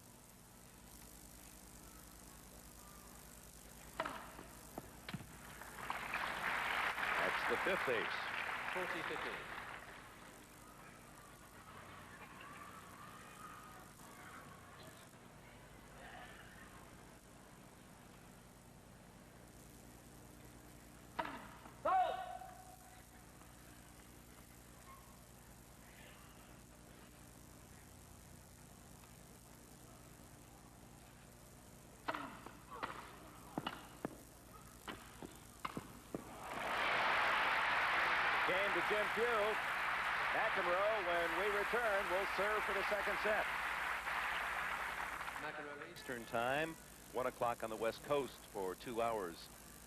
That's the fifth ace. 40-15. Game to Jim Pugh. McEnroe, when we return, will serve for the second set. Eastern time, 1 o'clock on the West Coast for 2 hours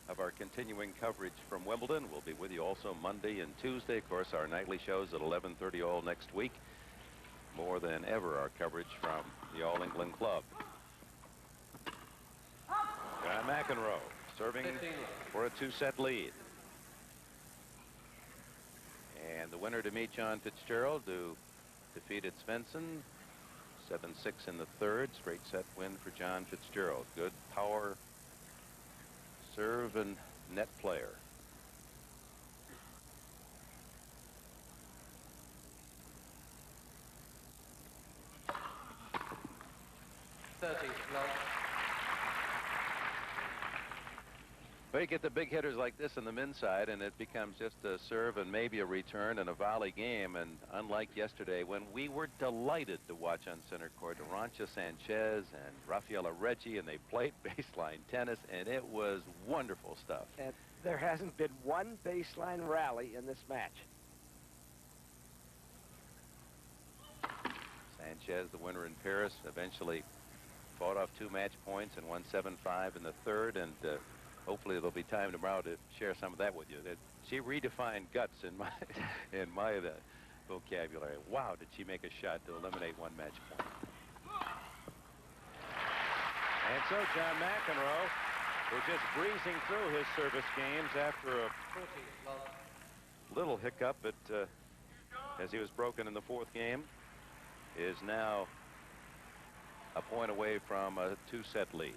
of our continuing coverage from Wimbledon. We'll be with you also Monday and Tuesday. Of course, our nightly shows at 11:30 all next week. More than ever, our coverage from the All England Club. John McEnroe serving for a 2-set lead. And the winner to meet John Fitzgerald, who defeated Svensson, 7-6 in the third. Straight set win for John Fitzgerald. Good power serve and net player. But you get the big hitters like this in the men's side, and it becomes just a serve and maybe a return and a volley game. And unlike yesterday, when we were delighted to watch on center court Arancha Sanchez and Rafaela Reggi, and they played baseline tennis, and it was wonderful stuff. And there hasn't been one baseline rally in this match. Sanchez, the winner in Paris, eventually fought off 2 match points and won 7-5 in the third, and hopefully there'll be time tomorrow to share some of that with you. That she redefined guts in my vocabulary. Wow, did she make a shot to eliminate 1 match point. And so John McEnroe was just breezing through his service games after a little hiccup as he was broken in the 4th game. Is now a point away from a 2-set lead.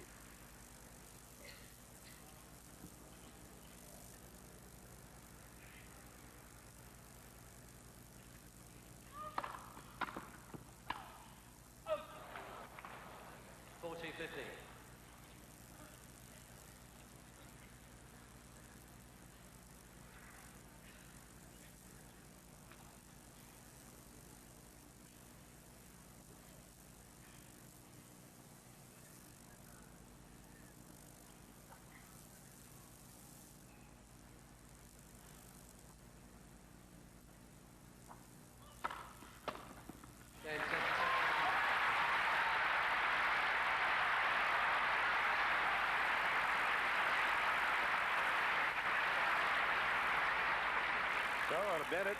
So in a minute,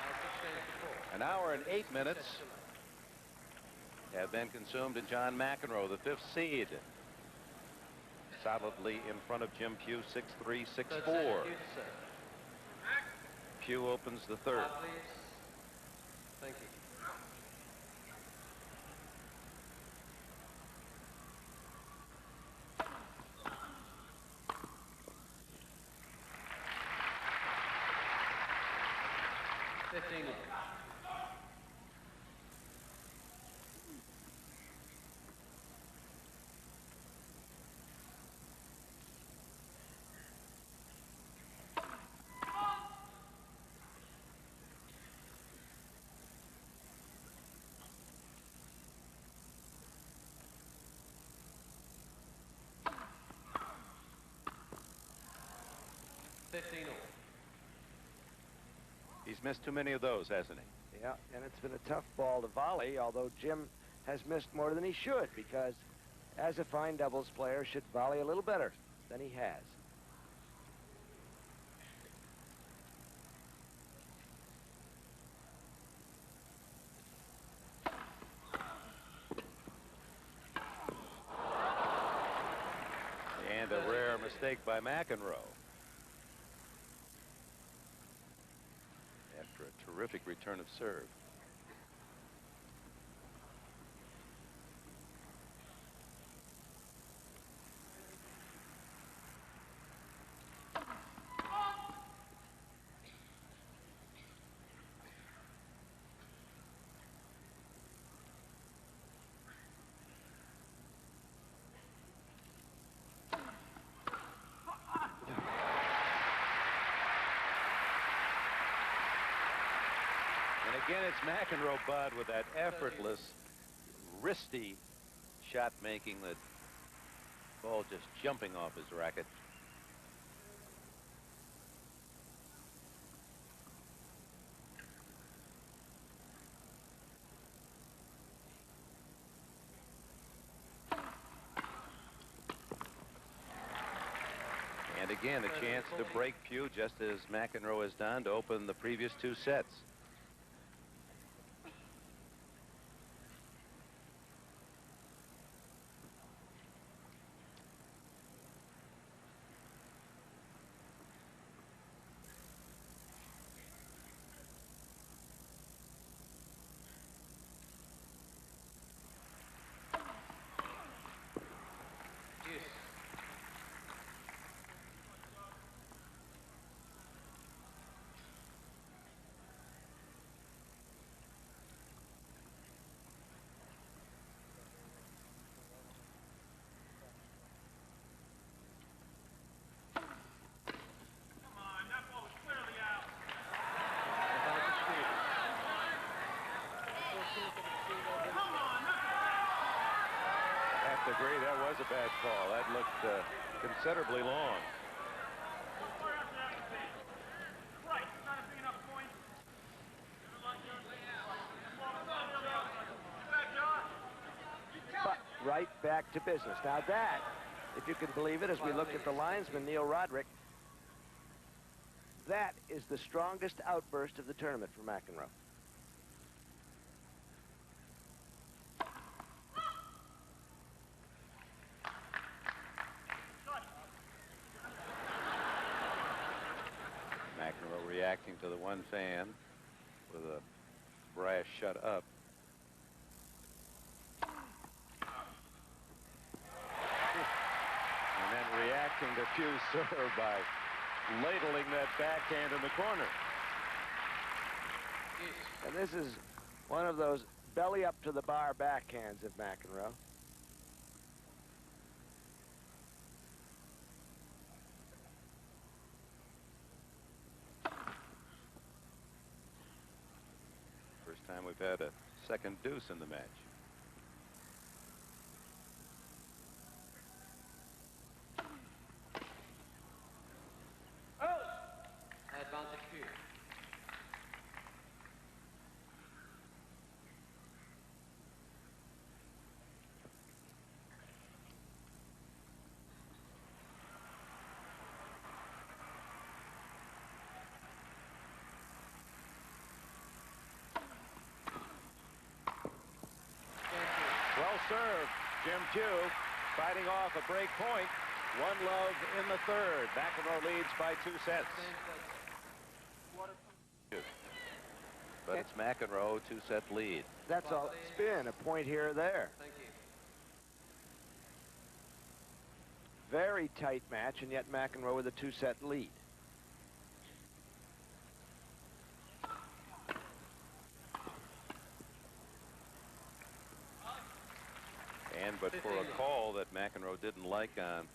an hour and 8 minutes have been consumed in John McEnroe, the 5th seed, solidly in front of Jim Pugh, 6-3, 6-4. Pugh opens the 3rd. Thank you. He's missed too many of those, hasn't he? Yeah, and it's been a tough ball to volley, although Jim has missed more than he should, because as a fine doubles player should volley a little better than he has. And a rare mistake by McEnroe. After a terrific return of serve. Again, it's McEnroe, Bud, with that effortless, wristy shot making, the ball just jumping off his racket. And again, a chance to break Pugh, just as McEnroe has done to open the previous 2 sets. disagree. That was a bad call. That looked considerably long. But right back to business. Now that, if you can believe it, as we looked at the linesman, Neil Roderick, that is the strongest outburst of the tournament for McEnroe. McEnroe reacting to the one fan with a brash shut up. And then reacting to Pugh's serve by ladling that backhand in the corner. And this is one of those belly up to the bar backhands of McEnroe. First time we've had a second deuce in the match. Advantage Pugh. Well served. Jim Pugh fighting off a break point. 1-love in the third. McEnroe leads by 2 sets. But it's McEnroe, 2-set lead. That's all spin, a point here or there. Thank you. Very tight match, and yet McEnroe with a 2-set lead. And but for a call that McEnroe didn't like on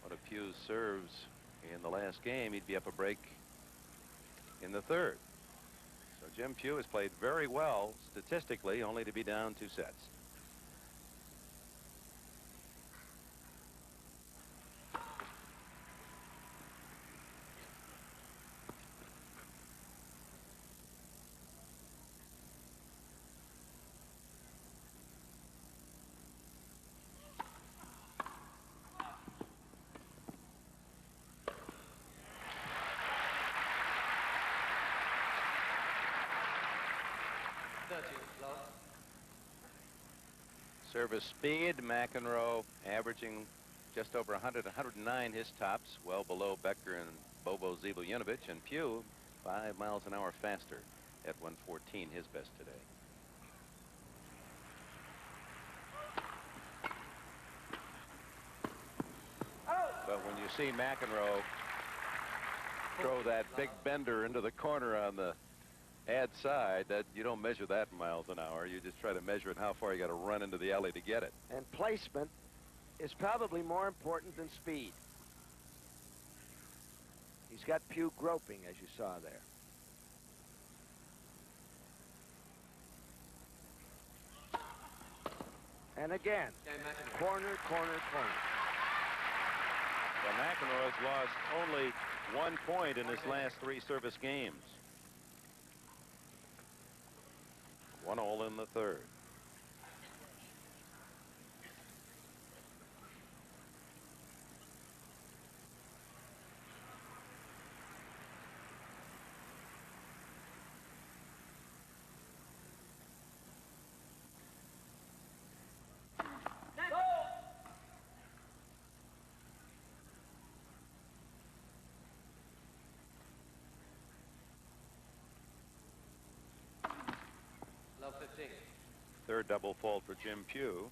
one of Pugh's serves in the last game, he'd be up a break in the third. So Jim Pugh has played very well statistically, only to be down 2 sets. Service speed, McEnroe averaging just over 100, 109 his tops, well below Becker and Bobo Ziebel-Yunovich, and Pugh 5 miles an hour faster at 114, his best today. But when you see McEnroe throw that big bender into the corner on the ad side, that you don't measure that in miles an hour. You just try to measure it how far you got to run into the alley to get it. And placement is probably more important than speed. He's got Pugh groping, as you saw there. And again, corner, corner, corner. Well, McEnroe has lost only 1 point in his last 3 service games. 1-all in the third. Love 15. Third double fault for Jim Pugh.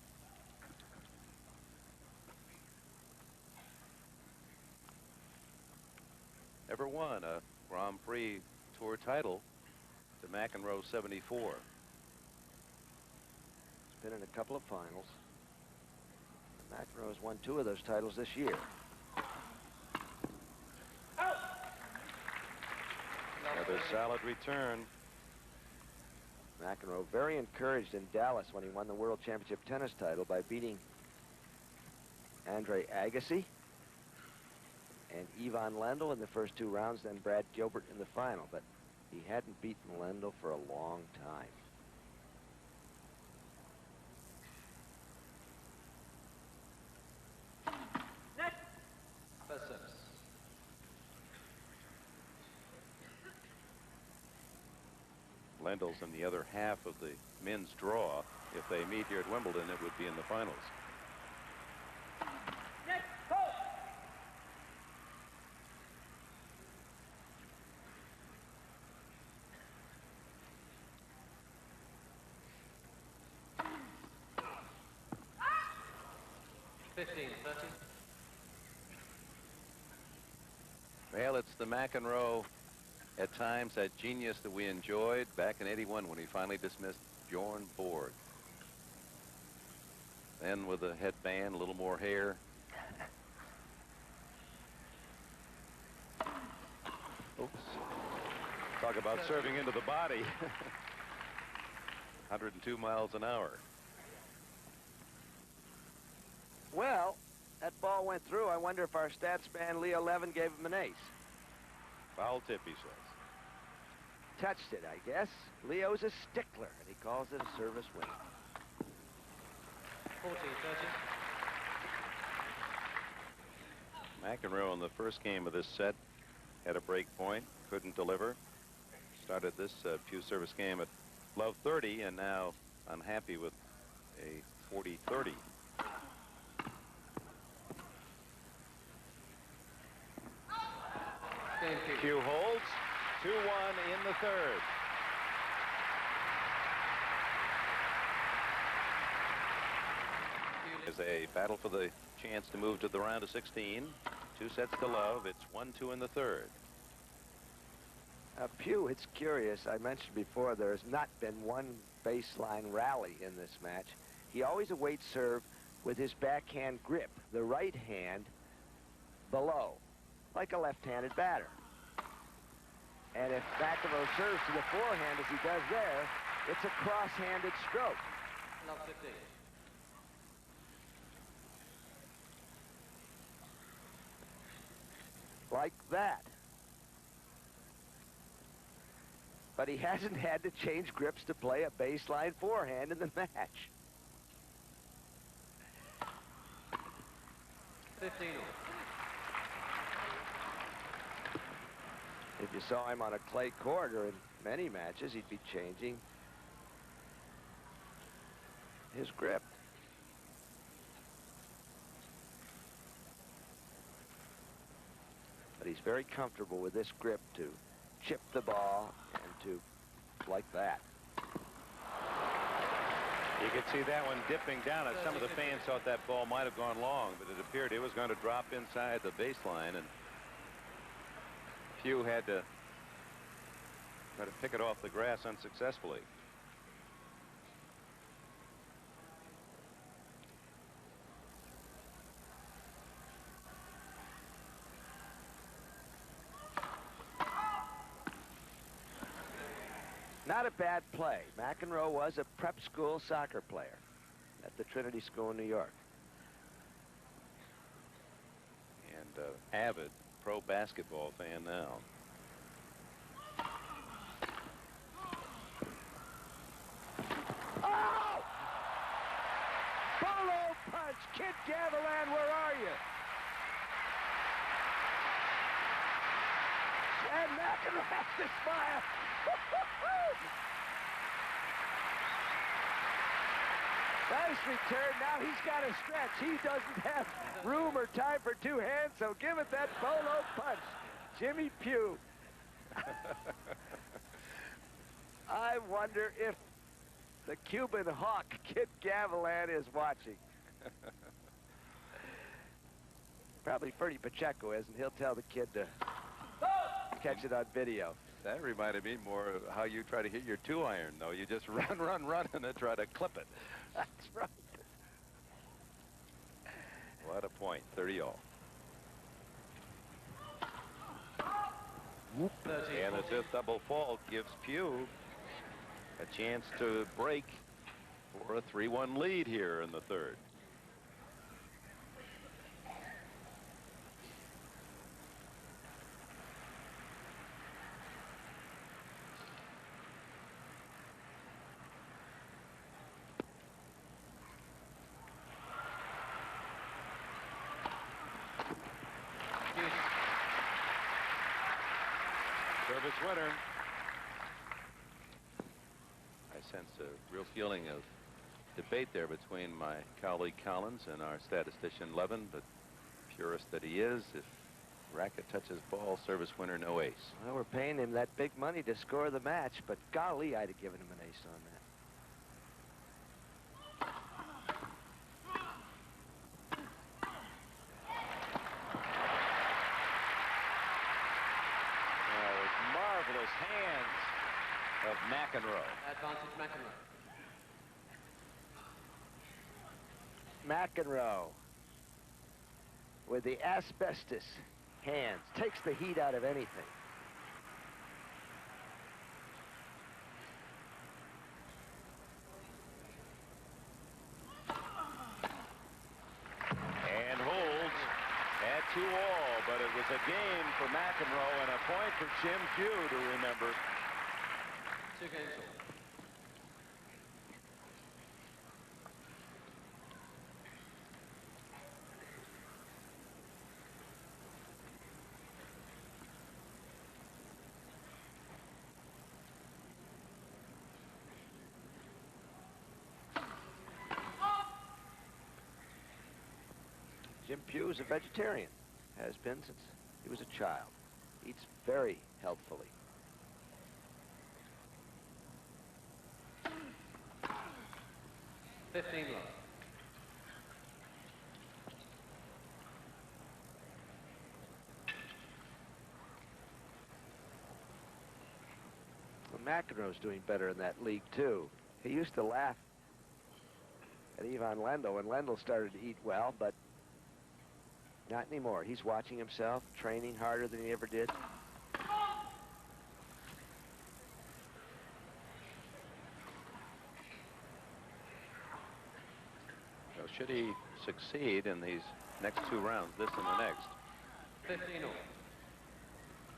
Never won a Grand Prix Tour title to McEnroe 74. He's been in a couple of finals. McEnroe has won 2 of those titles this year. Another solid return. McEnroe very encouraged in Dallas when he won the World Championship tennis title by beating Andre Agassi and Ivan Lendl in the first 2 rounds, then Brad Gilbert in the final. But he hadn't beaten Lendl for a long time. First service. Lendl's in the other half of the men's draw. If they meet here at Wimbledon, it would be in the finals. Well, it's the McEnroe, at times, that genius that we enjoyed back in '81 when he finally dismissed Bjorn Borg. Then with a headband, a little more hair. Oops. Talk about serving into the body. 102 miles an hour. Well, that ball went through. I wonder if our stats man, Leo Levin, gave him an ace. Foul tip, he says. Touched it, I guess. Leo's a stickler, and he calls it a service win. 14-30. McEnroe in the first game of this set had a break point, couldn't deliver. Started this Pugh service game at love 30, and now unhappy with a 40-30. Pugh holds 2-1 in the third. Is a battle for the chance to move to the round of 16. 2 sets to love. It's 1-2 in the third. Pugh, it's curious. I mentioned before there has not been one baseline rally in this match. He always awaits serve with his backhand grip, the right hand below, like a left-handed batter. And if McEnroe serves to the forehand as he does there, it's a cross-handed stroke. Love 15. Like that. But he hasn't had to change grips to play a baseline forehand in the match. 15. If you saw him on a clay court or in many matches, he'd be changing his grip. But he's very comfortable with this grip to chip the ball and to like that. You could see that one dipping down, and some of the fans thought that ball might have gone long, but it appeared it was going to drop inside the baseline, and Pugh had to try to pick it off the grass unsuccessfully. Not a bad play. McEnroe was a prep school soccer player at the Trinity School in New York. And avid pro basketball fan now. Oh! Polo punch! Kid Gavilan, where are you? And McEnroe has to smile. Nice return. Now he's got to stretch. He doesn't have room or time for 2 hands, so give it that polo punch. Jimmy Pugh. I wonder if the Cuban hawk, Kid Gavilan, is watching. Probably Ferdy Pacheco isn't. He'll tell the kid to catch it on video. That reminded me more of how you try to hit your 2-iron, though. You just run, and then try to clip it. That's right. What a point, 30-all. And the 5th double fault gives Pugh a chance to break for a 3-1 lead here in the third. service winner. I sense a real feeling of debate there between my colleague Collins and our statistician Levin, but purist that he is, if racket touches ball, service winner, no ace. Well, we're paying him that big money to score the match, but golly, I'd have given him an ace on that. Marvelous hands of McEnroe. Advantage McEnroe. McEnroe with the asbestos hands takes the heat out of anything. And holds at 2-all, but it was a game for McEnroe and a point for Jim Pugh to remember. 2 games all. Jim Pugh is a vegetarian, has been since he was a child. Eats very healthfully. $15 love. Well, McEnroe's doing better in that league, too. He used to laugh at Ivan Lendl when Lendl started to eat well, but not anymore. He's watching himself, training harder than he ever did. So should he succeed in these next 2 rounds, this and the next, 15 all.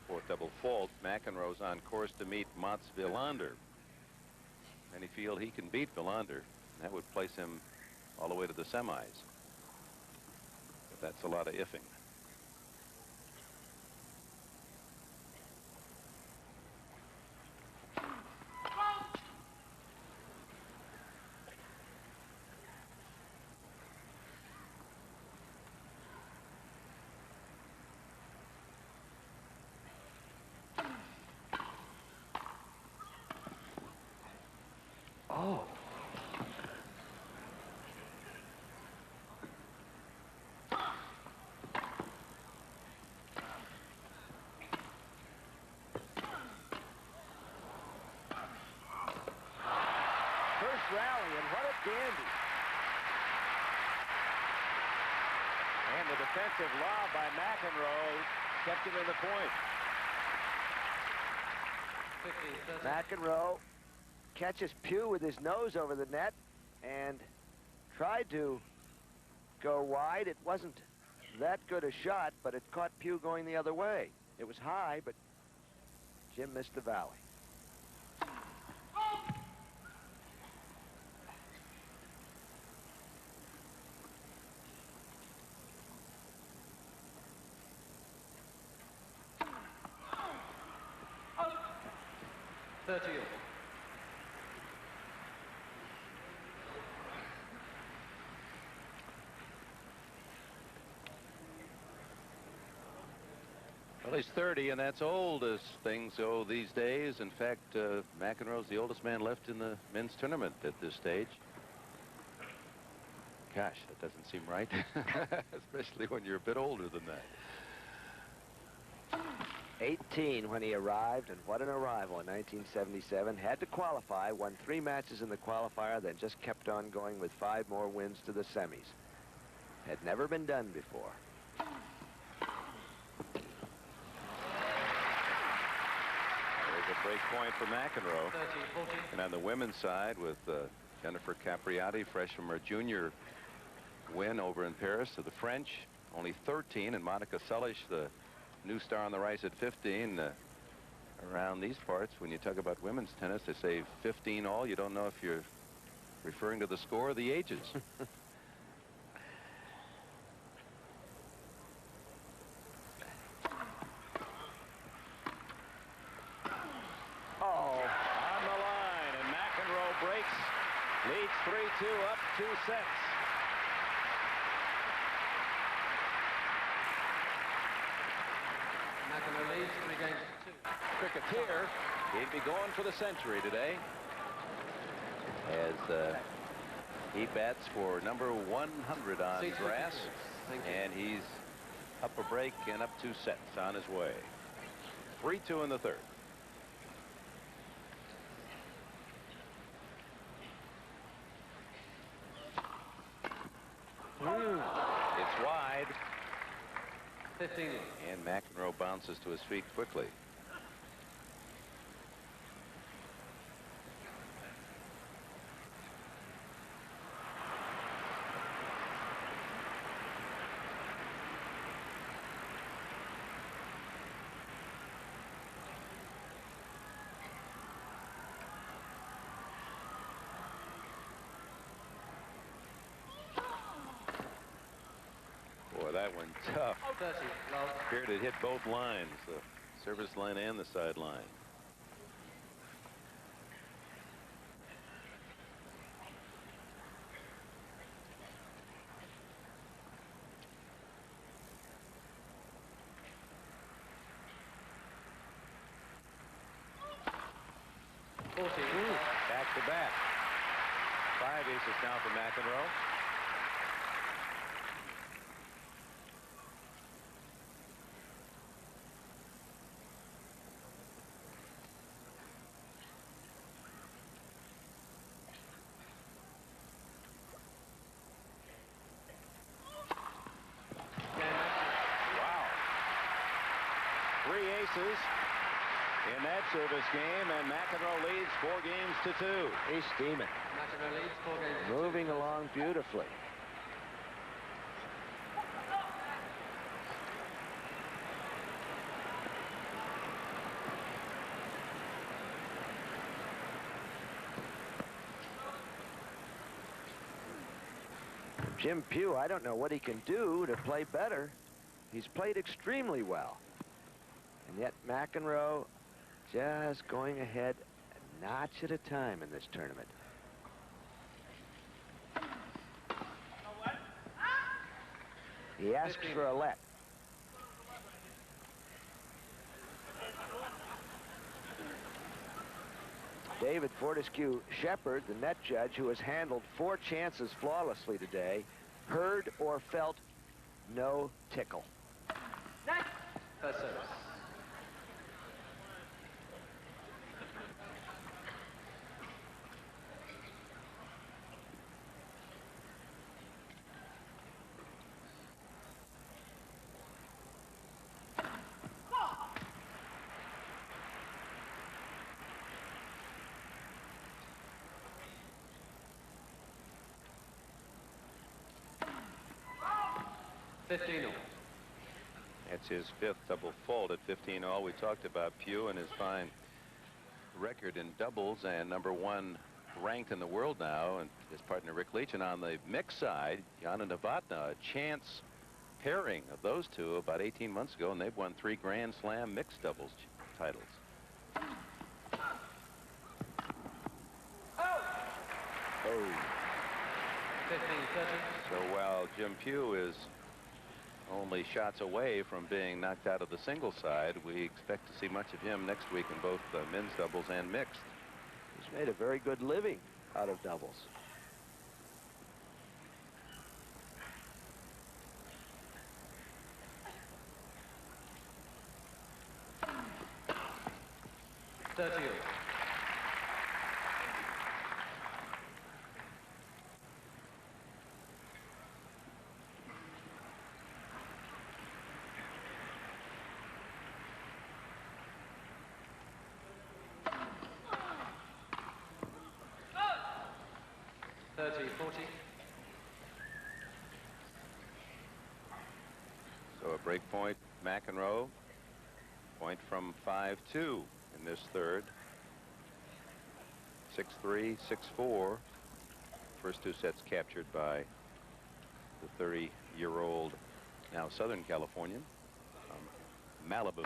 fourth double fault, McEnroe's on course to meet Mats Wilander. Many feel he can beat Wilander. That would place him all the way to the semis. But that's a lot of ifing. Oh. First rally, and what a dandy. And the defensive lob by McEnroe kept him in the point. 15 McEnroe catches Pugh with his nose over the net and tried to go wide. It wasn't that good a shot, but it caught Pugh going the other way. It was high, but Jim missed the volley. all. 30 all. Well, he's 30, and that's old as things go these days. In fact, McEnroe's the oldest man left in the men's tournament at this stage. Gosh, that doesn't seem right, especially when you're a bit older than that. 18 when he arrived, and what an arrival in 1977. Had to qualify, won 3 matches in the qualifier, then just kept on going with 5 more wins to the semis. Had never been done before. There's a break point for McEnroe. 30, 40. And on the women's side with Jennifer Capriati, fresh from her junior win over in Paris to the French, only 13, and Monica Seles, the new star on the rise at 15. Around these parts, when you talk about women's tennis, they say 15 all. You don't know if you're referring to the score or the ages. sets. McEnroe leads 3 games to 2. Cricketer, he'd be going for the century today as he bats for number 100 on Seats grass, 53. Thank you. and he's up a break and up 2 sets on his way. 3-2 in the third. It's wide. 15. And McEnroe bounces to his feet quickly. Boy, that one tough. 30. Love. Appeared it hit both lines, the service line and the sideline. Back to back. 5 aces down for McEnroe. Wow. 3 aces in that service game, and McEnroe leads 4 games to 2. He's steaming. McEnroe leads 4 games to 2. Moving along beautifully. Jim Pugh, I don't know what he can do to play better. He's played extremely well. And yet McEnroe just going ahead a notch at a time in this tournament. He asks for a let. David Fortescue Shepard, the net judge, who has handled 4 chances flawlessly today, heard or felt no tickle. First service. That's his 5th double fault at 15-all. We talked about Pugh and his fine record in doubles, and #1 ranked in the world now, and his partner Rick Leach. And on the mixed side, Jan and Novotny, a chance pairing of those two about 18 months ago, and they've won 3 Grand Slam mixed doubles titles. Oh. 15-30. So while Jim Pugh is only shots away from being knocked out of the single side, we expect to see much of him next week in both men's doubles and mixed. He's made a very good living out of doubles. So a break point, McEnroe, point from 5-2 in this third. 6-3, 6-4. First 2 sets captured by the 30-year-old, now Southern Californian, from Malibu.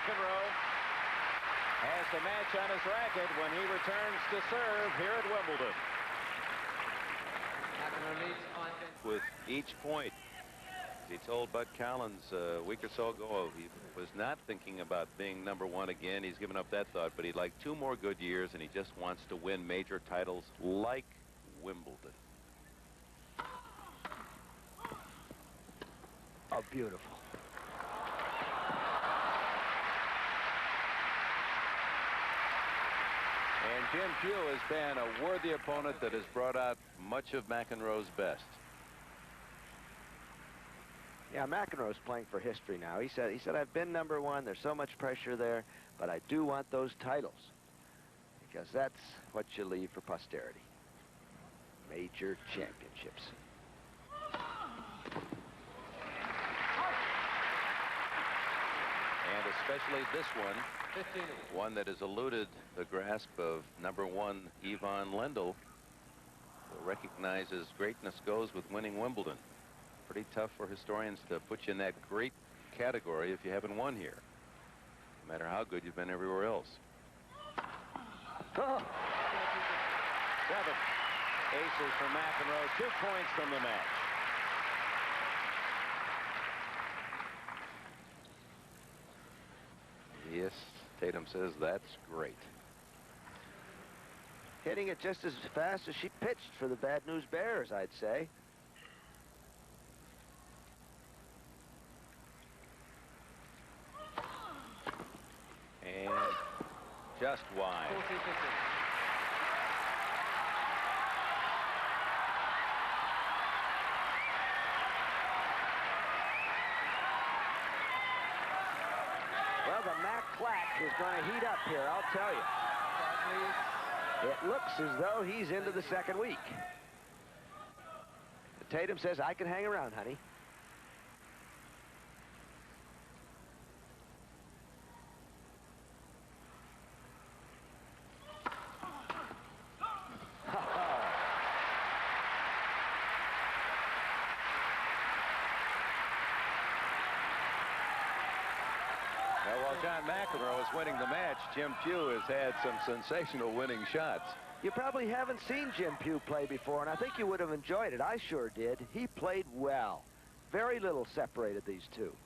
McEnroe has the match on his racket when he returns to serve here at Wimbledon. McEnroe leads 5 games. With each point, as he told Bud Collins a week or so ago, he was not thinking about being #1 again. He's given up that thought, but he'd like 2 more good years, and he just wants to win major titles like Wimbledon. Oh, beautiful. And Jim Pugh has been a worthy opponent that has brought out much of McEnroe's best. Yeah, McEnroe's playing for history now. He said, I've been #1. There's so much pressure there, but I do want those titles because that's what you leave for posterity. Major championships. And especially this one, 15. one that has eluded the grasp of #1 Ivan Lendl, who recognizes greatness goes with winning Wimbledon. Pretty tough for historians to put you in that great category if you haven't won here, no matter how good you've been everywhere else. Oh. 7 aces for McEnroe, 2 points from the match. Yes, Tatum says that's great. Hitting it just as fast as she pitched for the Bad News Bears, I'd say. And just wide. 14-15. Well, the Mac Clack is going to heat up here, I'll tell you. It looks as though he's into the second week. Tatum says, I can hang around, honey. While John McEnroe is winning the match, Jim Pugh has had some sensational winning shots. You probably haven't seen Jim Pugh play before, and I think you would have enjoyed it. I sure did. He played well. Very little separated these two.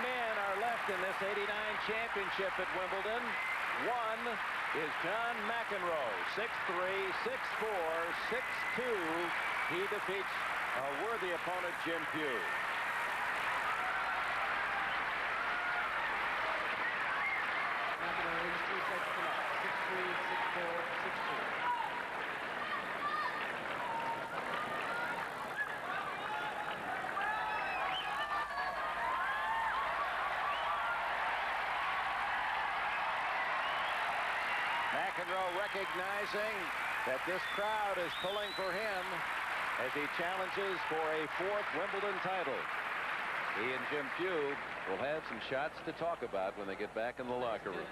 Men are left in this '89 championship at Wimbledon. One is John McEnroe, 6'3", 6'4", 6'2". He defeats a worthy opponent, Jim Pugh. McEnroe leads 3 sets to love. 6-3, 6-4, 6-2. McEnroe recognizing that this crowd is pulling for him as he challenges for a 4th Wimbledon title. He and Jim Pugh will have some shots to talk about when they get back in the locker room.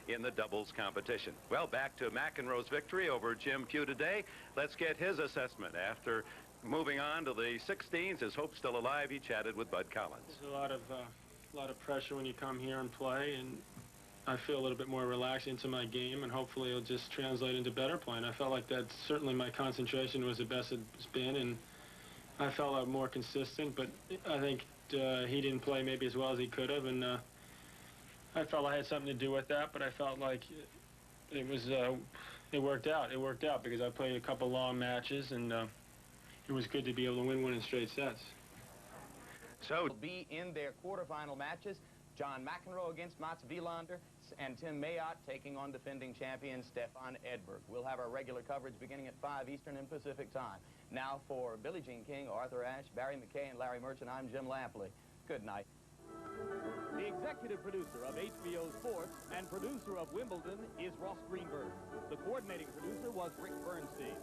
In the doubles competition. Well, back to McEnroe's victory over Jim Pugh today. Let's get his assessment. After moving on to the 16s, his hope still alive, he chatted with Bud Collins. There's a lot of pressure when you come here and play, and I feel a little bit more relaxed into my game, and hopefully it'll just translate into better play. And I felt like that certainly my concentration was the best it's been, and I felt more consistent, but I think he didn't play maybe as well as he could have, and I felt I had something to do with that, but I felt like it worked out. It worked out because I played a couple long matches, and it was good to be able to win one in straight sets. So will be in their quarterfinal matches. John McEnroe against Mats Wilander, Fritz and Tim Mayotte taking on defending champion Stefan Edberg. We'll have our regular coverage beginning at 5 Eastern and Pacific time. Now for Billie Jean King, Arthur Ashe, Barry McKay, and Larry Merchant, I'm Jim Lampley. Good night. The executive producer of HBO Sports and producer of Wimbledon is Ross Greenberg. The coordinating producer was Rick Bernstein.